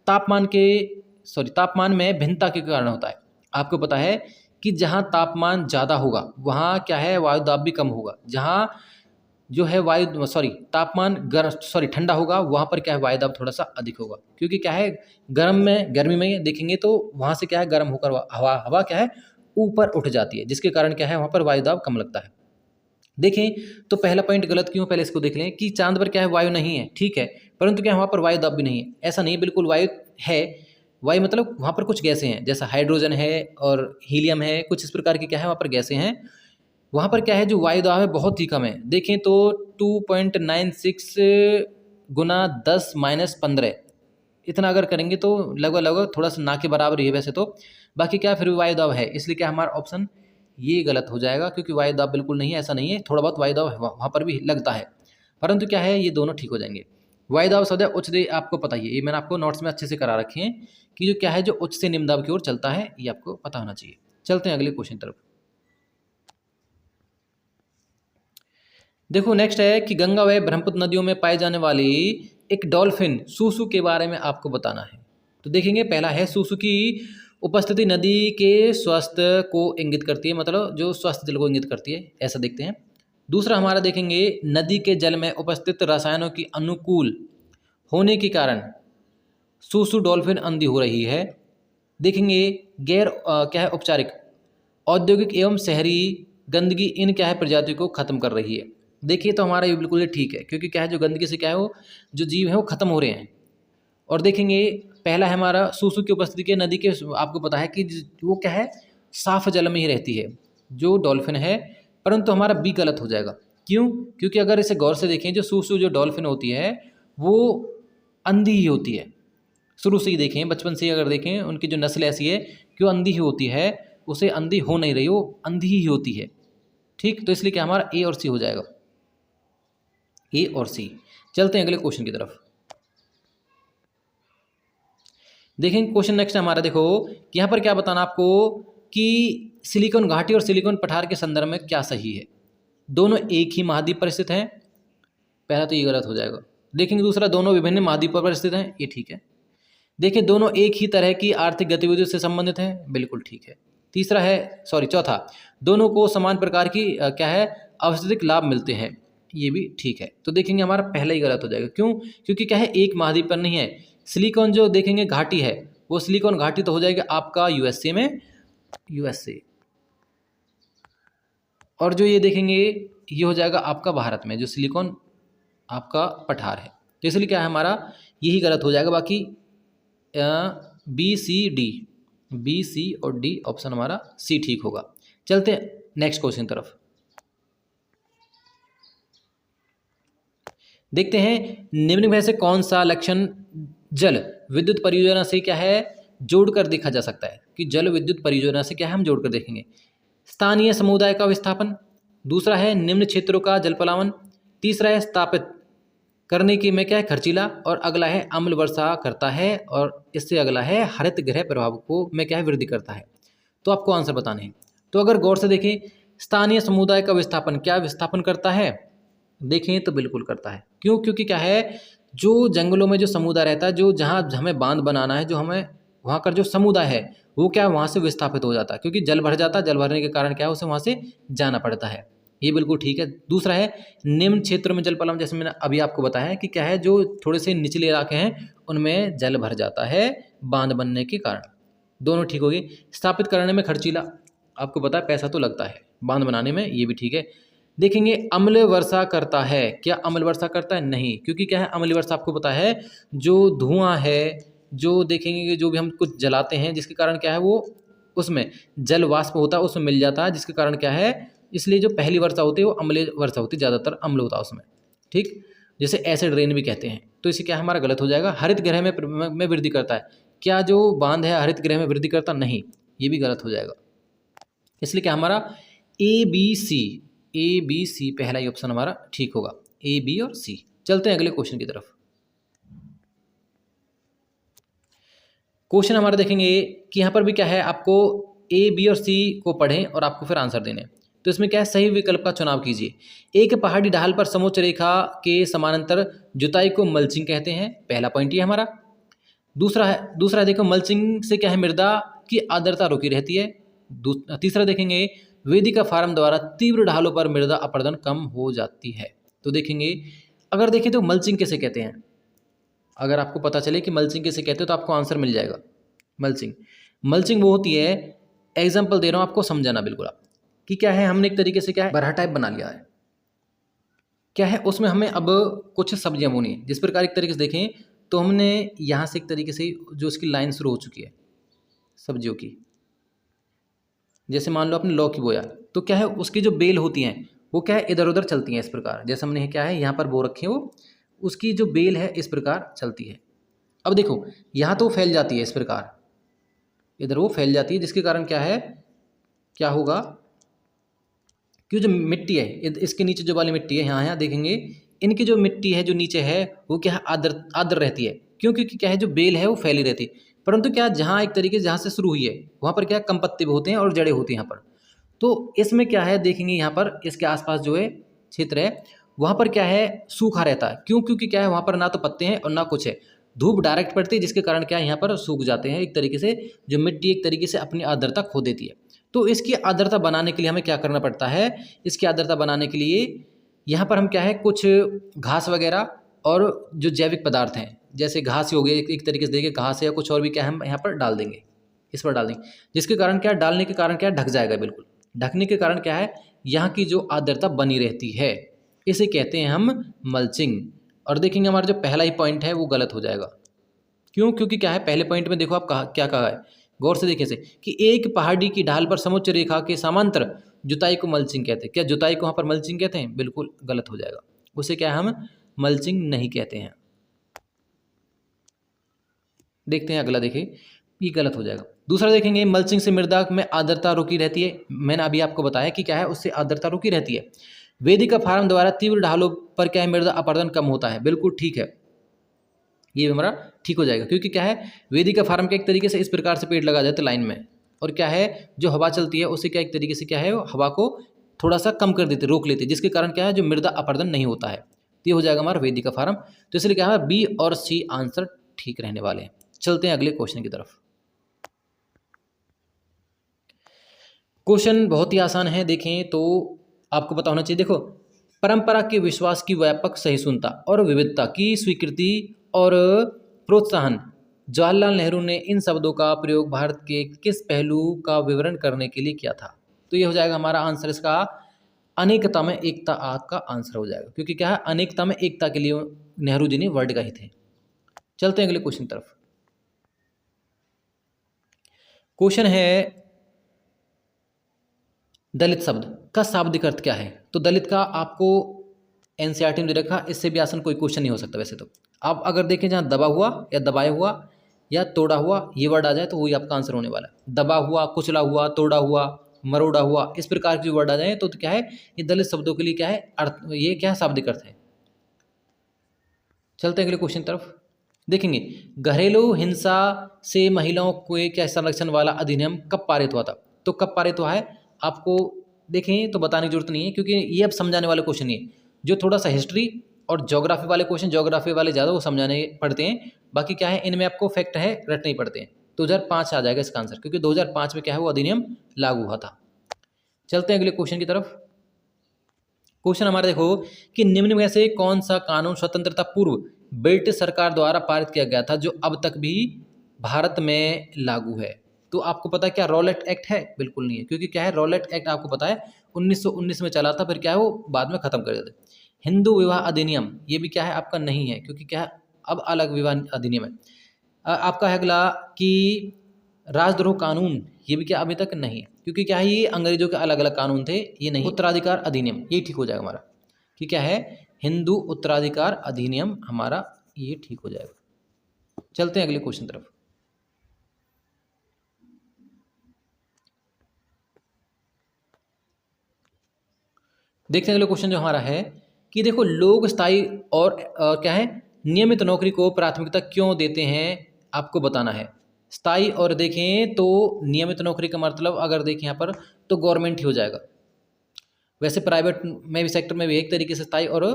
तापमान में भिन्नता के कारण होता है। आपको पता है कि जहाँ तापमान ज़्यादा होगा वहाँ क्या है वायु दाब भी कम होगा, जहाँ जो है वायु तापमान ठंडा होगा, वहाँ पर क्या है वायु दाब थोड़ा सा अधिक होगा, क्योंकि क्या है गर्मी में देखेंगे तो वहाँ से क्या है गर्म होकर हवा हवा क्या है ऊपर उठ जाती है, जिसके कारण क्या है वहाँ पर वायु दाब कम लगता है। देखें तो पहला पॉइंट गलत क्यों, पहले इसको देख लें कि चांद पर क्या है वायु नहीं है, ठीक है, परंतु क्या है वहाँ पर वायु दाब भी नहीं है, ऐसा नहीं, बिल्कुल वायु है। वायु मतलब वहाँ पर कुछ गैसें हैं, जैसा हाइड्रोजन है और हीलियम है, कुछ इस प्रकार की क्या है वहाँ पर गैसें हैं। वहाँ पर क्या है जो वायु दाब है बहुत ही कम है, देखें तो 2.96 गुना 10-15 इतना अगर करेंगे तो लगभग लगभग थोड़ा सा ना के बराबर ही है वैसे तो, बाकी क्या फिर भी वायु दाब है, इसलिए क्या हमारा ऑप्शन ये गलत हो जाएगा, क्योंकि वायु दाब बिल्कुल नहीं है, ऐसा नहीं है, थोड़ा बहुत वायु दाब वहाँ पर भी लगता है, परंतु क्या है ये दोनों ठीक हो जाएंगे। वायु दाब सदैव उच्च दे आपको पता ही है, ये मैंने आपको नोट्स में अच्छे से करा रखे हैं कि जो क्या है जो उच्च से निम्न दाब की ओर चलता है, ये आपको पता होना चाहिए। चलते हैं अगले क्वेश्चन तरफ। देखो नेक्स्ट है कि गंगा व ब्रह्मपुत्र नदियों में पाए जाने वाली एक डॉल्फिन सूसू के बारे में आपको बताना है। तो देखेंगे पहला है सूसू की उपस्थिति नदी के स्वास्थ्य को इंगित करती है, मतलब जो स्वास्थ्य जल को इंगित करती है, ऐसा देखते हैं। दूसरा हमारा देखेंगे नदी के जल में उपस्थित रसायनों की अनुकूल होने के कारण सूसू डॉल्फिन अंधी हो रही है। देखेंगे गैर क्या है औपचारिक औद्योगिक एवं शहरी गंदगी इन क्या है प्रजातियों को खत्म कर रही है। देखिए तो हमारा ये बिल्कुल ही ठीक है, क्योंकि क्या है जो गंदगी से क्या है वो जो जीव है वो खत्म हो रहे हैं। और देखेंगे पहला है हमारा सूसू की उपस्थिति के नदी के, आपको पता है कि वो क्या है साफ जल में ही रहती है जो डॉल्फिन है, परंतु हमारा बी गलत हो जाएगा। क्यों? क्योंकि अगर इसे गौर से देखें जो सूसू जो डॉल्फिन होती है वो अंधी ही होती है, शुरू से ही देखें बचपन से ही अगर देखें उनकी जो नस्ल ऐसी है कि वो अंधी ही होती है, उसे अंधी हो नहीं रही, वो अंधी ही होती है। ठीक, तो इसलिए क्या हमारा ए और सी हो जाएगा, ए और सी। चलते हैं अगले क्वेश्चन की तरफ। देखें क्वेश्चन नेक्स्ट हमारा, देखो कि यहाँ पर क्या बताना आपको कि सिलिकॉन घाटी और सिलिकॉन पठार के संदर्भ में क्या सही है। दोनों एक ही महाद्वीप पर स्थित हैं, पहला तो ये गलत हो जाएगा। देखेंगे दूसरा दोनों विभिन्न महाद्वीपों पर स्थित हैं, ये ठीक है। देखिए दोनों एक ही तरह की आर्थिक गतिविधियों से संबंधित हैं, बिल्कुल ठीक है। तीसरा है चौथा दोनों को समान प्रकार की क्या है अवस्थितिक लाभ मिलते हैं, ये भी ठीक है। तो देखेंगे हमारा पहला ही गलत हो जाएगा। क्यों? क्योंकि क्या है एक महाद्वीप पर नहीं है। सिलिकॉन जो देखेंगे घाटी है वो सिलिकॉन घाटी तो हो जाएगी आपका यूएसए में, यूएसए, और जो ये देखेंगे ये हो जाएगा आपका भारत में जो सिलिकॉन आपका पठार है। तो इसलिए क्या है हमारा यही गलत हो जाएगा, बाकी बी सी और डी ऑप्शन हमारा सी ठीक होगा। चलते हैं नेक्स्ट क्वेश्चन तरफ। देखते हैं निम्न में से कौन सा लक्षण जल विद्युत परियोजना से क्या है जोड़कर देखा जा सकता है, कि जल विद्युत परियोजना से क्या है हम जोड़कर देखेंगे। स्थानीय समुदाय का विस्थापन, दूसरा है निम्न क्षेत्रों का जल पलायन, तीसरा है स्थापित करने की में क्या है खर्चीला, और अगला है अम्ल वर्षा करता है, और इससे अगला है हरित गृह प्रभाव को में क्या है वृद्धि करता है। तो आपको आंसर बताने हैं। तो अगर गौर से देखें स्थानीय समुदाय का विस्थापन क्या विस्थापन करता है, देखें तो बिल्कुल करता है। क्यों? क्योंकि क्या है जो जंगलों में जो समुदाय रहता है, जो जहाँ हमें बांध बनाना है, जो हमें वहाँ का जो समुदाय है वो क्या वहाँ से विस्थापित हो जाता है, क्योंकि जल भर जाता है, जल भरने के कारण क्या है उसे वहाँ से जाना पड़ता है, ये बिल्कुल ठीक है। दूसरा है निम्न क्षेत्रों में जल पलायन, जैसे मैंने अभी आपको बताया है कि क्या है जो थोड़े से निचले इलाके हैं उनमें जल भर जाता है बांध बनने के कारण, दोनों ठीक हो गए। स्थापित करने में खर्चीला, आपको पता है पैसा तो लगता है बांध बनाने में, ये भी ठीक है। देखेंगे अम्ल वर्षा करता है, क्या अम्ल वर्षा करता है? नहीं, क्योंकि क्या है अम्ल वर्षा आपको पता है जो धुआं है, जो देखेंगे जो भी हम कुछ जलाते हैं जिसके कारण क्या है वो उसमें जल वाष्प होता है, उसमें मिल जाता है, जिसके कारण क्या है इसलिए जो पहली वर्षा होती है वो अम्ल वर्षा होती है, ज़्यादातर अम्ल होता है उसमें, ठीक, जैसे एसिड रेन भी कहते हैं। तो इसे क्या हमारा गलत हो जाएगा। हरित गृह में वृद्धि करता है, क्या जो बांध है हरित गृह में वृद्धि करता? नहीं, ये भी गलत हो जाएगा। इसलिए क्या हमारा ए बी सी पहला ही ऑप्शन हमारा ठीक होगा, ए बी और सी। चलते हैं अगले क्वेश्चन की तरफ। क्वेश्चन हमारा देखेंगे कि यहाँ पर भी क्या है आपको ए बी और सी को पढ़ें और आपको फिर आंसर देने। तो इसमें क्या है सही विकल्प का चुनाव कीजिए। एक पहाड़ी ढाल पर समोच्च रेखा के समानांतर जुताई को मल्चिंग कहते हैं, पहला पॉइंट ये हमारा। दूसरा देखो मल्चिंग से क्या है मृदा की आर्द्रता रुकी रहती है। तीसरा देखेंगे वेदिका फार्म द्वारा तीव्र ढालों पर मृदा अपरदन कम हो जाती है। तो देखेंगे, अगर देखें तो मल्चिंग किसे कहते हैं, अगर आपको पता चले कि मल्चिंग किसे कहते हैं तो आपको आंसर मिल जाएगा। मल्चिंग मल्चिंग वो होती है, एग्जाम्पल दे रहा हूँ आपको समझाना बिल्कुल आप, कि क्या है, हमने एक तरीके से क्या है बरहा टाइप बना लिया है, क्या है उसमें हमें अब कुछ सब्जियां बोनी है। जिस प्रकार एक तरीके से देखें तो हमने यहाँ से एक तरीके से जो उसकी लाइन शुरू हो चुकी है सब्जियों की, जैसे मान लो आपने लौकी बोया तो क्या है उसकी जो बेल होती हैं वो क्या है इधर उधर चलती हैं इस प्रकार, जैसे हमने क्या है यहाँ पर बो रखी है वो, उसकी जो बेल है इस प्रकार चलती है। अब देखो यहाँ तो फैल जाती है इस प्रकार, इधर वो फैल जाती है, जिसके कारण क्या है, क्या होगा कि जो मिट्टी है इसके नीचे जो वाली मिट्टी है, यहाँ देखेंगे इनकी जो मिट्टी है जो नीचे है वो क्या है आर्द्र आर्द्र रहती है, क्योंकि क्या है जो बेल है वो फैली रहती है। परंतु क्या जहाँ एक तरीके से जहाँ से शुरू हुई है वहाँ पर क्या कम पत्ते भी होते हैं और जड़ें होती हैं यहाँ पर। तो इसमें क्या है देखेंगे यहाँ पर इसके आसपास जो है क्षेत्र है वहाँ पर क्या है सूखा रहता है, क्यों, क्योंकि क्या है वहाँ पर ना तो पत्ते हैं और ना कुछ है, धूप डायरेक्ट पड़ती है, जिसके कारण क्या है यहाँ पर सूख जाते हैं, एक तरीके से जो मिट्टी एक तरीके से अपनी आर्द्रता खो देती है। तो इसकी आर्द्रता बनाने के लिए हमें क्या करना पड़ता है, इसकी आर्द्रता बनाने के लिए यहाँ पर हम क्या है कुछ घास वगैरह और जो जैविक पदार्थ हैं जैसे घास ही हो गए, एक तरीके से देखिए घास या कुछ और भी क्या हम यहाँ पर डाल देंगे, इस पर डाल देंगे, जिसके कारण क्या डालने के कारण क्या ढक जाएगा, बिल्कुल ढकने के कारण क्या है यहाँ की जो आर्द्रता बनी रहती है, इसे कहते हैं हम मल्चिंग। और देखेंगे हमारा जो पहला ही पॉइंट है वो गलत हो जाएगा, क्यों, क्योंकि क्या है पहले पॉइंट में देखो आप क्या कहा है, गौर से देखिए से कि एक पहाड़ी की ढाल पर समुच्च रेखा के समांतर जुताई को मल्चिंग कहते हैं। क्या जुताई को वहाँ पर मल्चिंग कहते हैं, बिल्कुल गलत हो जाएगा, उसे क्या हम मल्चिंग नहीं कहते हैं। देखते हैं अगला, देखिए ये गलत हो जाएगा। दूसरा देखेंगे मल्चिंग से मृदा में आर्द्रता रुकी रहती है, मैंने अभी आपको बताया कि क्या है उससे आर्द्रता रुकी रहती है। वेदिका फार्म द्वारा तीव्र ढालों पर क्या है मृदा अपरदन कम होता है, बिल्कुल ठीक है, ये हमारा ठीक हो जाएगा, क्योंकि क्या है वेदिका फार्म के एक तरीके से इस प्रकार से पेड़ लगा जाते लाइन में, और क्या है जो हवा चलती है उससे क्या एक तरीके से क्या है हवा को थोड़ा सा कम कर देते, रोक लेते, जिसके कारण क्या है जो मृदा अपरदन नहीं होता है। तो ये हो जाएगा हमारा वेदिका फार्म, तो इसलिए क्या है बी और सी आंसर ठीक रहने वाले हैं। चलते हैं अगले क्वेश्चन की तरफ। क्वेश्चन बहुत ही आसान है, देखें तो आपको पता होना चाहिए। देखो, परंपरा के विश्वास की व्यापक सहिष्णुता और विविधता की स्वीकृति और प्रोत्साहन, जवाहरलाल नेहरू ने इन शब्दों का प्रयोग भारत के किस पहलू का विवरण करने के लिए किया था। तो ये हो जाएगा हमारा आंसर, इसका अनेकता में एकता आपका आंसर हो जाएगा, क्योंकि क्या है अनेकता में एकता के लिए नेहरू जी ने वर्ड कहे थे। चलते हैं अगले क्वेश्चन की तरफ। क्वेश्चन है दलित शब्द का शाब्दिक अर्थ क्या है। तो दलित का आपको एनसीईआरटी में दे रखा, इससे भी आसान कोई क्वेश्चन नहीं हो सकता। वैसे तो आप अगर देखें जहाँ दबा हुआ या दबाया हुआ या तोड़ा हुआ ये वर्ड आ जाए तो वही आपका आंसर होने वाला है। दबा हुआ, कुचला हुआ, तोड़ा हुआ, मरोड़ा हुआ, इस प्रकार के वर्ड आ जाए तो क्या है ये दलित शब्दों के लिए क्या है अर्थ, ये क्या है शाब्दिक अर्थ है। चलते हैं अगले क्वेश्चन तरफ। देखेंगे घरेलू हिंसा से महिलाओं को क्या संरक्षण वाला अधिनियम कब पारित हुआ था। तो कब पारित हुआ है आपको देखें तो बताने की जरूरत नहीं है, क्योंकि ये अब समझाने वाले क्वेश्चन नहीं है। जो थोड़ा सा हिस्ट्री और ज्योग्राफी वाले क्वेश्चन, ज्योग्राफी वाले ज़्यादा वो समझाने पड़ते हैं, बाकी क्या है इनमें आपको फैक्ट है रटने ही पड़ते हैं। 2005 आ जाएगा इसका आंसर, क्योंकि 2005 में क्या है वो अधिनियम लागू हुआ था। चलते हैं अगले क्वेश्चन की तरफ। क्वेश्चन हमारा देखो कि निम्न में से कौन सा कानून स्वतंत्रता पूर्व ब्रिटिश सरकार द्वारा पारित किया गया था जो अब तक भी भारत में लागू है। तो आपको पता है क्या रॉलेट एक्ट है, बिल्कुल नहीं है, क्योंकि क्या है रॉलेट एक्ट आपको पता है 1919 में चला था, फिर क्या है वो बाद में खत्म कर दिया। हिंदू विवाह अधिनियम ये भी क्या है आपका नहीं है, क्योंकि क्या है अब अलग विवाह अधिनियम है। आपका है अगला कि राजद्रोह कानून, ये भी क्या अभी तक नहीं है, क्योंकि क्या है ये अंग्रेजों के अलग अलग कानून थे, ये नहीं। उत्तराधिकार अधिनियम ये ठीक हो जाएगा हमारा, कि क्या है हिंदू उत्तराधिकार अधिनियम हमारा ये ठीक हो जाएगा। चलते हैं अगले क्वेश्चन तरफ। देखते हैं अगले क्वेश्चन जो हमारा है कि देखो लोग स्थायी और क्या है नियमित नौकरी को प्राथमिकता क्यों देते हैं, आपको बताना है। स्थायी और देखें तो नियमित नौकरी का मतलब अगर देखें यहाँ पर तो गवर्नमेंट ही हो जाएगा। वैसे प्राइवेट में भी सेक्टर में भी एक तरीके से स्थायी और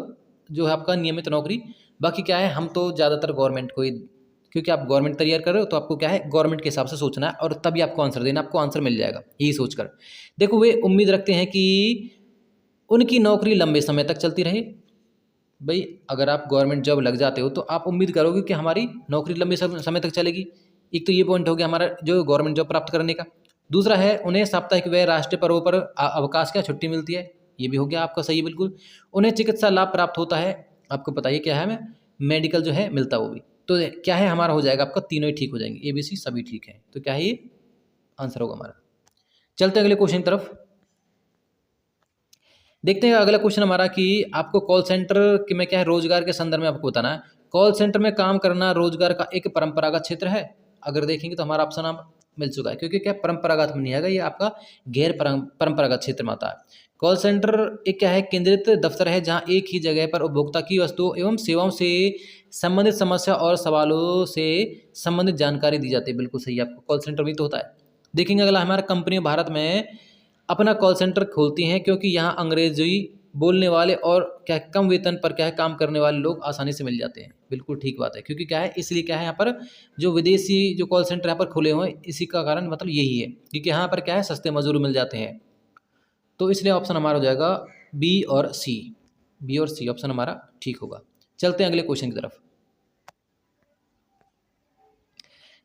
जो है आपका नियमित नौकरी, बाकी क्या है हम तो ज़्यादातर गवर्नमेंट को ही, क्योंकि आप गवर्नमेंट तैयार कर रहे हो तो आपको क्या है गवर्नमेंट के हिसाब से सोचना है और तभी आपको आंसर देना, आपको आंसर मिल जाएगा यही सोचकर। देखो वे उम्मीद रखते हैं कि उनकी नौकरी लंबे समय तक चलती रहे, भाई अगर आप गवर्नमेंट जॉब लग जाते हो तो आप उम्मीद करोगे कि हमारी नौकरी लंबे समय तक चलेगी। एक तो ये पॉइंट हो गया हमारा जो गवर्नमेंट जॉब प्राप्त करने का। दूसरा है उन्हें साप्ताहिक व राष्ट्रीय पर्वों पर अवकाश क्या छुट्टी मिलती है, ये भी हो गया आपका सही है बिल्कुल। उन्हें चिकित्सा लाभ प्राप्त होता है, आपको पता ही क्या है, हमें मेडिकल जो है मिलता है वो भी। तो क्या है हमारा हो जाएगा आपका, तीनों ही ठीक हो जाएंगे, ए बी सी सभी ठीक है। तो क्या है ये आंसर होगा हमारा। चलते हैं अगले क्वेश्चन की तरफ। देखते हैं अगला क्वेश्चन हमारा कि आपको कॉल सेंटर के में क्या है रोजगार के संदर्भ में आपको बताना है। कॉल सेंटर में काम करना रोजगार का एक परंपरागत क्षेत्र है। अगर देखेंगे तो हमारा ऑप्शन आप मिल चुका है, क्योंकि क्या परंपरागत में नहीं आएगा, ये आपका गैर परंपरागत क्षेत्र में आता है। कॉल सेंटर एक क्या है केंद्रित दफ्तर है जहां एक ही जगह पर उपभोक्ता की वस्तुओं एवं सेवाओं से संबंधित समस्या और सवालों से संबंधित जानकारी दी जाती है। बिल्कुल सही, आपको कॉल सेंटर भी तो होता है। देखेंगे अगला हमारा कंपनी भारत में अपना कॉल सेंटर खोलती हैं क्योंकि यहाँ अंग्रेजी बोलने वाले और क्या है कम वेतन पर क्या है काम करने वाले लोग आसानी से मिल जाते हैं। बिल्कुल ठीक बात है, क्योंकि क्या है इसलिए क्या है यहाँ पर जो विदेशी जो कॉल सेंटर यहाँ पर खुले हुए हैं इसी का कारण मतलब यही है, क्योंकि यहाँ पर क्या है सस्ते मजदूर मिल जाते हैं। तो इसलिए ऑप्शन हमारा हो जाएगा बी और सी। बी और सी ऑप्शन हमारा ठीक होगा। चलते हैं अगले क्वेश्चन की तरफ।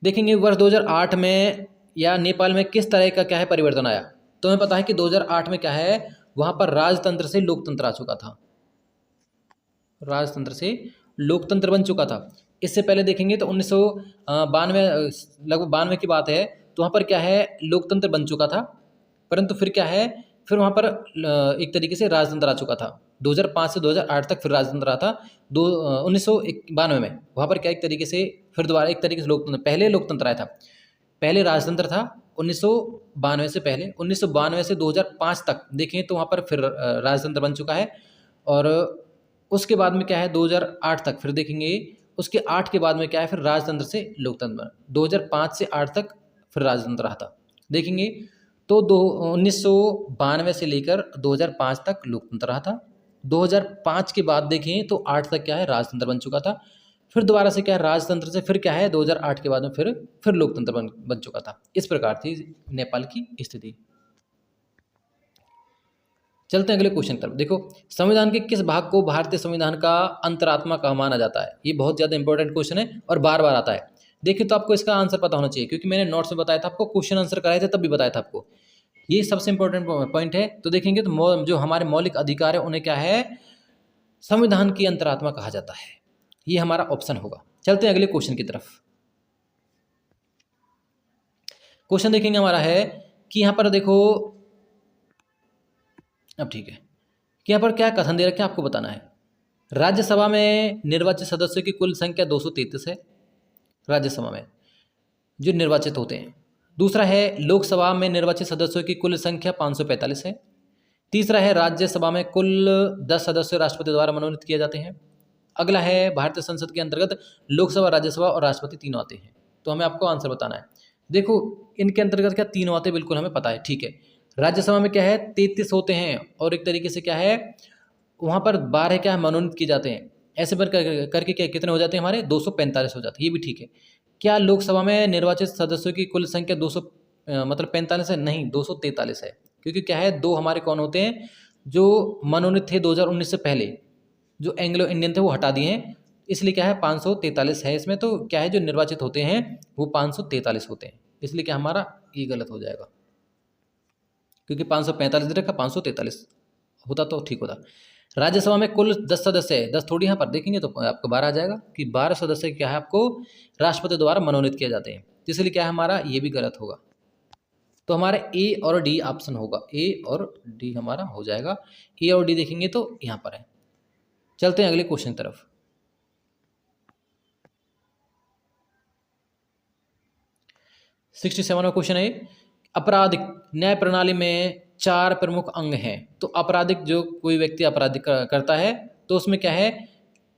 देखेंगे वर्ष 2008 में या नेपाल में किस तरह का क्या है परिवर्तन आया। तो हमें पता है कि 2008 में क्या है वहां पर राजतंत्र से लोकतंत्र आ चुका था, राजतंत्र से लोकतंत्र बन चुका था। इससे पहले देखेंगे तो 1992 लगभग 92 की बात है, तो वहाँ पर क्या है लोकतंत्र बन चुका था, परंतु फिर क्या है फिर वहाँ पर एक तरीके से राजतंत्र आ चुका था। 2005 से 2008 तक फिर राजतंत्र रहा था। 1992 में वहाँ पर क्या एक तरीके से फिर दोबारा एक तरीके से लोकतंत्र, पहले लोकतंत्र आया था, पहले राजतंत्र था 1992 से पहले। 1992 से 2005 तक देखें तो वहाँ पर फिर राजतंत्र बन चुका है। और उसके बाद में क्या है 2008 तक फिर देखेंगे, उसके 8 के बाद में क्या है फिर राजतंत्र से लोकतंत्र बना। 2005 से 8 तक फिर राजतंत्र रहा था देखेंगे तो 1992 से लेकर 2005 तक लोकतंत्र रहा था। 2005 के बाद देखें तो 8 तक क्या है राजतंत्र बन चुका था। फिर दोबारा से क्या है राजतंत्र से फिर क्या है 2008 के बाद में फिर लोकतंत्र बन चुका था। इस प्रकार थी नेपाल की स्थिति। चलते हैं अगले क्वेश्चन तरफ। देखो संविधान के किस भाग को भारतीय संविधान का अंतरात्मा कहा माना जाता है। ये बहुत ज़्यादा इंपॉर्टेंट क्वेश्चन है और बार बार आता है। देखिए तो आपको इसका आंसर पता होना चाहिए, क्योंकि मैंने नोट्स में बताया था आपको, क्वेश्चन आंसर कराए थे तब भी बताया था आपको। ये सबसे इंपॉर्टेंट पॉइंट है। तो देखेंगे तो जो हमारे मौलिक अधिकार है उन्हें क्या है संविधान की अंतरात्मा कहा जाता है। ये हमारा ऑप्शन होगा। चलते हैं अगले क्वेश्चन की तरफ। क्वेश्चन देखेंगे हमारा है कि यहाँ पर देखो, अब ठीक है कि यहाँ पर क्या कथन दे रखा है आपको बताना है। राज्यसभा में निर्वाचित सदस्यों की कुल संख्या 233 है, राज्यसभा में जो निर्वाचित होते हैं। दूसरा है लोकसभा में निर्वाचित सदस्यों की कुल संख्या 545 है। तीसरा है राज्यसभा में कुल 10 सदस्य राष्ट्रपति द्वारा मनोनीत किए जाते हैं। अगला है भारतीय संसद के अंतर्गत लोकसभा, राज्यसभा और राष्ट्रपति तीनों आते हैं। तो हमें आपको आंसर बताना है। देखो इनके अंतर्गत क्या तीनों आते हैं, बिल्कुल हमें पता है, ठीक है। राज्यसभा में क्या है 33 होते हैं और एक तरीके से क्या है वहाँ पर 12 क्या है मनोनीत किए जाते हैं। ऐसे पर करके क्या कितने हो जाते हैं हमारे 245 हो जाते हैं, ये भी ठीक है। क्या लोकसभा में निर्वाचित सदस्यों की कुल संख्या 200 मतलब 45 है? नहीं, 243 है। क्योंकि क्या है दो हमारे कौन होते हैं जो मनोनीत थे 2019 से पहले, जो एंग्लो इंडियन थे वो हटा दिए हैं, इसलिए क्या है 543 है इसमें। तो क्या है जो निर्वाचित होते हैं वो 543 होते हैं, इसलिए क्या हमारा ये गलत हो जाएगा, क्योंकि 545 दे रखा, 543 होता तो ठीक होता। राज्यसभा में कुल 10 सदस्य है, 10 थोड़ी यहाँ पर देखेंगे तो आपको 12 आ जाएगा कि 12 सदस्य क्या है आपको राष्ट्रपति द्वारा मनोनीत किए जाते हैं, इसलिए क्या है हमारा ये भी गलत होगा। तो हमारे ए और डी ऑप्शन होगा, ए और डी हमारा हो जाएगा। ए और डी देखेंगे तो यहाँ पर है। चलते हैं अगले क्वेश्चन की तरफ। सिक्सटी 67वां क्वेश्चन है आपराधिक न्याय प्रणाली में 4 प्रमुख अंग हैं। तो आपराधिक जो कोई व्यक्ति अपराध करता है तो उसमें क्या है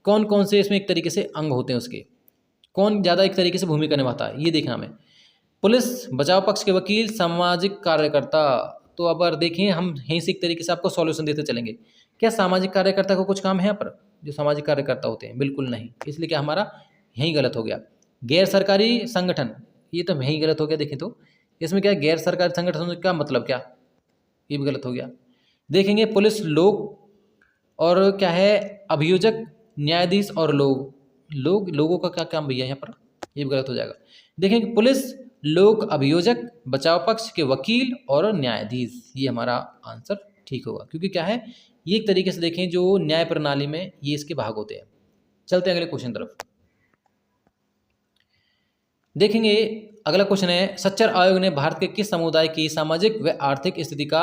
कौन कौन से इसमें एक तरीके से अंग होते हैं, उसके कौन ज़्यादा एक तरीके से भूमिका निभाता है ये देखना हमें। पुलिस, बचाव पक्ष के वकील, सामाजिक कार्यकर्ता। तो अब देखें हम यहीं से एक तरीके से आपको सॉल्यूशन देते चलेंगे। क्या सामाजिक कार्यकर्ता को कुछ काम है यहाँ पर जो सामाजिक कार्यकर्ता होते हैं? बिल्कुल नहीं, इसलिए क्या हमारा यहीं गलत हो गया। गैर सरकारी संगठन, ये तो यहीं गलत हो गया। देखें तो इसमें क्या गैर सरकारी संगठन का मतलब क्या, ये भी गलत हो गया। देखेंगे पुलिस, लोग और क्या है अभियोजक, न्यायाधीश और लोगों का क्या काम भैया यहाँ पर, ये भी गलत हो जाएगा। देखें पुलिस, लोक, अभियोजक, बचाव पक्ष के वकील और न्यायाधीश, ये हमारा आंसर ठीक होगा, क्योंकि क्या है ये एक तरीके से देखें जो न्याय प्रणाली में ये इसके भाग होते हैं। चलते हैं अगले क्वेश्चन तरफ। देखेंगे अगला क्वेश्चन है, सच्चर आयोग ने भारत के किस समुदाय की सामाजिक व आर्थिक स्थिति का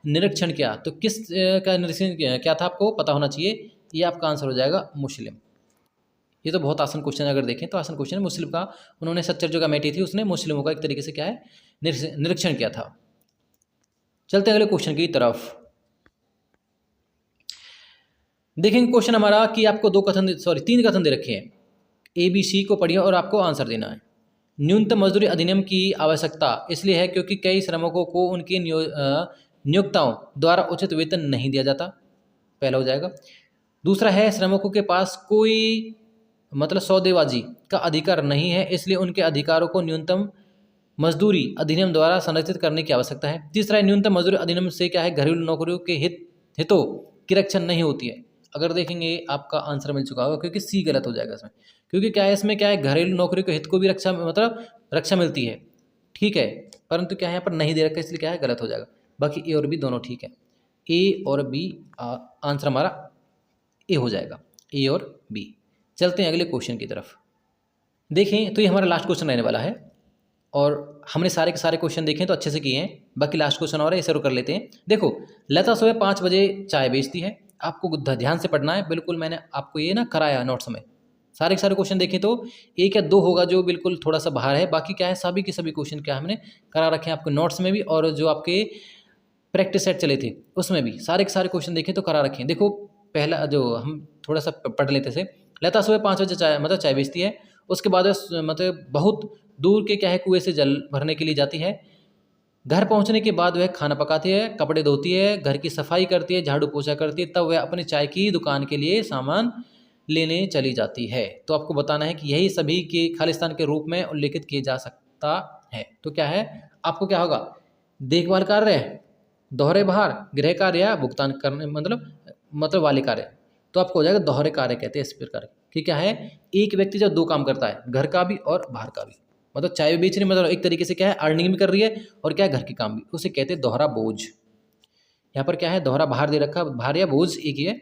निरीक्षण किया? तो किस का निरीक्षण क्या था, आपको पता होना चाहिए। ये आपका आंसर हो जाएगा मुस्लिम। ये तो बहुत आसान क्वेश्चन, अगर देखें तो आसान क्वेश्चन है। मुस्लिम का उन्होंने, सच्चर जो कमेटी थी उसने मुस्लिमों का एक तरीके से क्या है निरीक्षण किया था। चलते हैं अगले क्वेश्चन की तरफ। देखेंगे क्वेश्चन हमारा कि आपको तीन कथन दे रखे हैं, ABC को पढ़िए और आपको आंसर देना है। न्यूनतम मजदूरी अधिनियम की आवश्यकता इसलिए है क्योंकि कई श्रमिकों को उनकी नियोक्ताओं द्वारा उचित वेतन नहीं दिया जाता, पहला हो जाएगा। दूसरा है, श्रमिकों के पास कोई सौदेबाजी का अधिकार नहीं है, इसलिए उनके अधिकारों को न्यूनतम मजदूरी अधिनियम द्वारा संरक्षित करने की आवश्यकता है। तीसरा है, न्यूनतम मजदूरी अधिनियम से क्या है, घरेलू नौकरियों के हितों की रक्षा नहीं होती है। अगर देखेंगे आपका आंसर मिल चुका होगा, क्योंकि सी गलत हो जाएगा इसमें, क्योंकि क्या है इसमें क्या है घरेलू नौकरी के हित को भी रक्षा रक्षा मिलती है, ठीक है, परंतु क्या है यहाँ पर नहीं दे रखा, इसलिए क्या है गलत हो जाएगा। बाकी ए और बी दोनों ठीक है, ए और बी आंसर हमारा ए हो जाएगा, ए और बी। चलते हैं अगले क्वेश्चन की तरफ। देखें तो ये हमारा लास्ट क्वेश्चन रहने वाला है, और हमने सारे के सारे क्वेश्चन देखे तो अच्छे से किए हैं। बाकी लास्ट क्वेश्चन और है, इसे कर लेते हैं। देखो, लता सुबह 5 बजे चाय बेचती है, आपको ध्यान से पढ़ना है बिल्कुल। मैंने आपको ये कराया नोट्स में, सारे के सारे क्वेश्चन देखें तो 1 या 2 होगा जो बिल्कुल थोड़ा सा बाहर है, बाकी क्या है सभी के सभी क्वेश्चन क्या हमने करा रखे हैं आपके नोट्स में भी, और जो आपके प्रैक्टिस सेट चले थे उसमें भी सारे के सारे क्वेश्चन देखें तो करा रखे हैं। देखो पहला जो हम थोड़ा सा पढ़ लेते थे, लता सुबह 5 बजे चाय बेचती है, उसके बाद बहुत दूर के क्या है कुएं से जल भरने के लिए जाती है। घर पहुंचने के बाद वह खाना पकाती है, कपड़े धोती है, घर की सफाई करती है, झाड़ू पोछा करती है, तब वह अपनी चाय की दुकान के लिए सामान लेने चली जाती है। तो आपको बताना है कि यही सभी के खालिस्तान के रूप में उल्लेखित किया जा सकता है। तो क्या है, आपको क्या होगा, देखभाल कार्य, दोहरे भार, गृह कार्य या भुगतान करने मतलब वाले कार्य। तो आपको हो जाएगा दोहरे कार्य कहते हैं इस प्रकार कि क्या है, एक व्यक्ति जब 2 काम करता है, घर का भी और बाहर का भी, चाय बेच रही एक तरीके से क्या है अर्निंग भी कर रही है और क्या है घर के काम भी, उसे कहते हैं दोहरा बोझ। यहाँ पर क्या है दोहरा भार दे रखा, भार या बोझ एक ही है,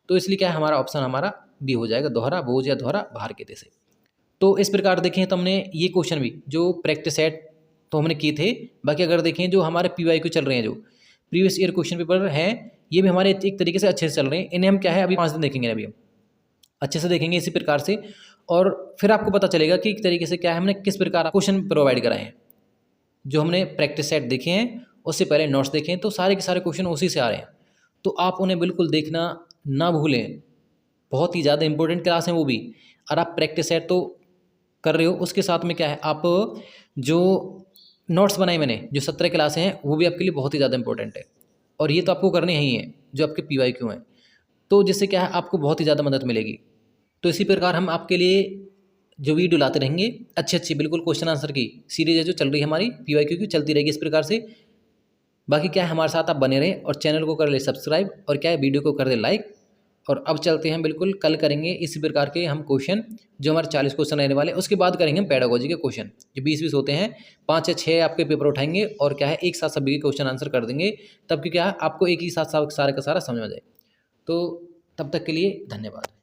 तो इसलिए क्या है हमारा ऑप्शन हमारा बी हो जाएगा, दोहरा बोझ या दोहरा भार कहते से। तो इस प्रकार देखें तो हमने ये क्वेश्चन भी जो प्रैक्टिस सेट तो हमने किए थे। बाकी अगर देखें जो हमारे PYQ चल रहे हैं, जो प्रीवियस ईयर क्वेश्चन पेपर हैं, ये भी हमारे एक तरीके से अच्छे से चल रहे हैं। इन्हें हम क्या है अभी 5 दिन देखेंगे, अभी हम अच्छे से देखेंगे इसी प्रकार से, और फिर आपको पता चलेगा कि एक तरीके से क्या है हमने किस प्रकार क्वेश्चन प्रोवाइड कराए हैं। जो हमने प्रैक्टिस सेट देखे हैं, उससे पहले नोट्स देखे हैं, तो सारे के सारे क्वेश्चन उसी से आ रहे हैं, तो आप उन्हें बिल्कुल देखना ना भूलें। बहुत ही ज़्यादा इंपॉर्टेंट क्लास है वो भी। और आप प्रैक्टिस सेट तो कर रहे हो, उसके साथ में क्या है आप जो नोट्स बनाए मैंने, जो 17 क्लासें हैं, वो भी आपके लिए बहुत ही ज़्यादा इंपॉर्टेंट है, और ये तो आपको करने ही हैं जो आपके PYQ हैं, तो जिससे क्या है आपको बहुत ही ज़्यादा मदद मिलेगी। तो इसी प्रकार हम आपके लिए जो वीडियो लाते रहेंगे, अच्छी बिल्कुल क्वेश्चन आंसर की सीरीज है जो चल रही है हमारी PYQ की, चलती रहेगी इस प्रकार से। बाकी क्या है हमारे साथ आप बने रहें, और चैनल को कर ले सब्सक्राइब, और क्या है वीडियो को कर दे लाइक। और अब चलते हैं, बिल्कुल कल करेंगे इसी प्रकार के हम क्वेश्चन, जो हमारे 40 क्वेश्चन रहने वाले, उसके बाद करेंगे हम पेडागोजी के क्वेश्चन जो 20-20 होते हैं। 5 या 6 आपके पेपर उठाएंगे, और क्या है एक साथ सभी के क्वेश्चन आंसर कर देंगे, तब कि क्या है आपको एक ही साथ सारा का सारा समझ में आ जाए। तो तब तक के लिए धन्यवाद।